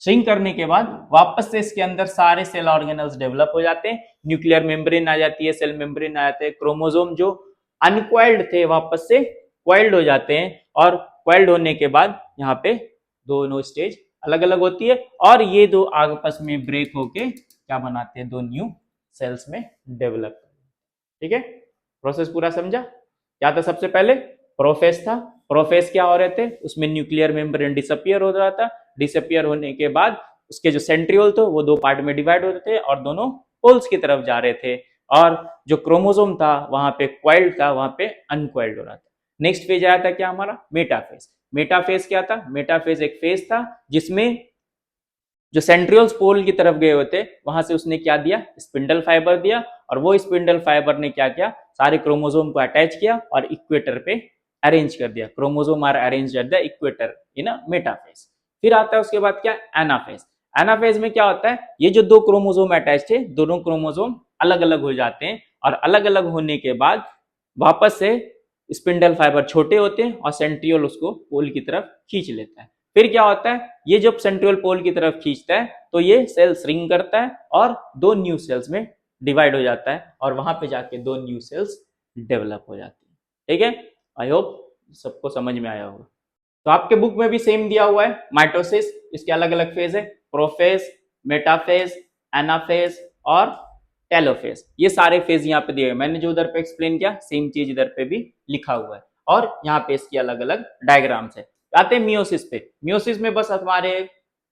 श्रिंक करने के बाद वापस से इसके अंदर सारे सेल ऑर्गेनल्स डेवलप हो जाते हैं, न्यूक्लियर मेम्ब्रेन आ जाती है, सेल मेम्ब्रेन आ जाते हैं, क्रोमोसोम जो अनक्वाइल्ड थे वापस से क्वाइल्ड हो जाते हैं और क्वाइल्ड होने के बाद यहाँ पे दोनों स्टेज अलग अलग होती है और ये दो आपस में ब्रेक होके क्या बनाते हैं, दो न्यू सेल्स में डेवलप। ठीक है, प्रोसेस पूरा समझा। क्या था, सबसे पहले प्रोफेज था, प्रोफेज क्या हो रहे थे, उसमें न्यूक्लियर मेम्ब्रेन डिसअपियर हो रहा था, डिसअपियर होने के बाद उसके जो सेंट्रियोल थे वो दो पार्ट में डिवाइड होते थे और दोनों पोल्स की तरफ जा रहे थे और जो क्रोमोसोम था वहां पे क्वाइल्ड था, वहां पे अनक्वाइल्ड हो रहा था। नेक्स्ट फेज आया था क्या हमारा, मेटाफेज। मेटाफेज क्या था, मेटाफेज एक फेज था जिसमें जो सेंट्रियोल्स पोल की तरफ गए होते वहां से उसने क्या दिया, स्पिंडल फाइबर दिया और वो स्पिंडल फाइबर ने क्या किया, सारे क्रोमोसोम को अटैच किया और इक्वेटर पे अरेंज कर दिया। Chromosome are arranged at the equator in a metaphase. फिर आता है उसके बाद क्या, एनाफेज। एनाफेज में क्या होता है, ये जो दो क्रोमोसोम अटैच थे दोनों क्रोमोसोम अलग अलग हो जाते हैं और अलग अलग होने के बाद वापस से स्पिंडल फाइबर छोटे होते हैं और सेंट्रियोल उसको पोल की तरफ खींच लेता है। फिर क्या होता है, ये जब सेंट्रियोल पोल की तरफ खींचता है तो ये सेल श्रिंक करता है और दो न्यू सेल्स में डिवाइड हो जाता है और वहां पे जाके दो न्यू सेल्स डेवलप हो जाती है। ठीक है, आई होप सबको समझ में आया होगा। तो आपके बुक में भी सेम दिया हुआ है माइटोसिस, इसके अलग अलग फेज है, प्रोफेज, मेटाफेज, एनाफेज और टेलोफेज। ये सारे फेज यहाँ पे दिए हुए, मैंने जो उधर पे एक्सप्लेन किया सेम चीज इधर पे भी लिखा हुआ है और यहाँ पे इसकी अलग अलग डायग्राम्स है। आते हैं मियोसिस पे। मियोसिस में बस हमारे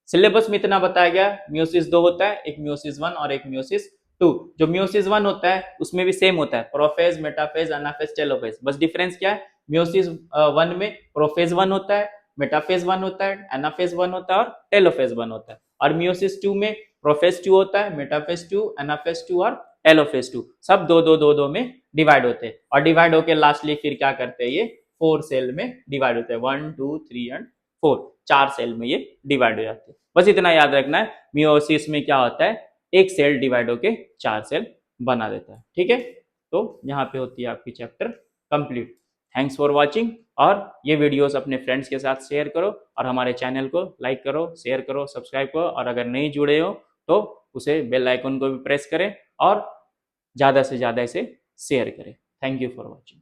सिलेबस में इतना बताया गया, मियोसिस दो होता है, एक मियोसिस 1 और एक मियोसिस 2। जो मियोसिस 1 होता है उसमें भी सेम होता है, प्रोफेज, मेटाफेज, एनाफेज, टेलोफेज। बस डिफरेंस क्या है, मियोसिस 1 में प्रोफेज 1 होता है, मेटाफेज 1 होता है, एनाफेज 1 होता है और टेलोफेज 1 होता है। और मियोसिस 2 में प्रोफेज 2 होता है, मेटाफेज 2, एनाफेज 2 और टेलोफेज 2। सब दो दो दो दो में डिवाइड होते हैं और डिवाइड होकर लास्टली फिर क्या करते हैं, ये 4 सेल में डिवाइड होते हैं, 1 2 3 एंड 4, 4 सेल में ये डिवाइड हो जाते हैं। बस इतना याद रखना है, मियोसिस में क्या होता है, एक सेल डिवाइड होके 4 सेल बना देता है। ठीक है, तो यहाँ पे होती है आपकी chapter complete. Thanks for watching और ये वीडियोस अपने फ्रेंड्स के साथ शेयर करो और हमारे चैनल को लाइक करो, शेयर करो, सब्सक्राइब करो और अगर नहीं जुड़े हो तो उसे बेल आइकन को भी प्रेस करें और ज़्यादा से ज़्यादा इसे शेयर करें। Thank you for watching.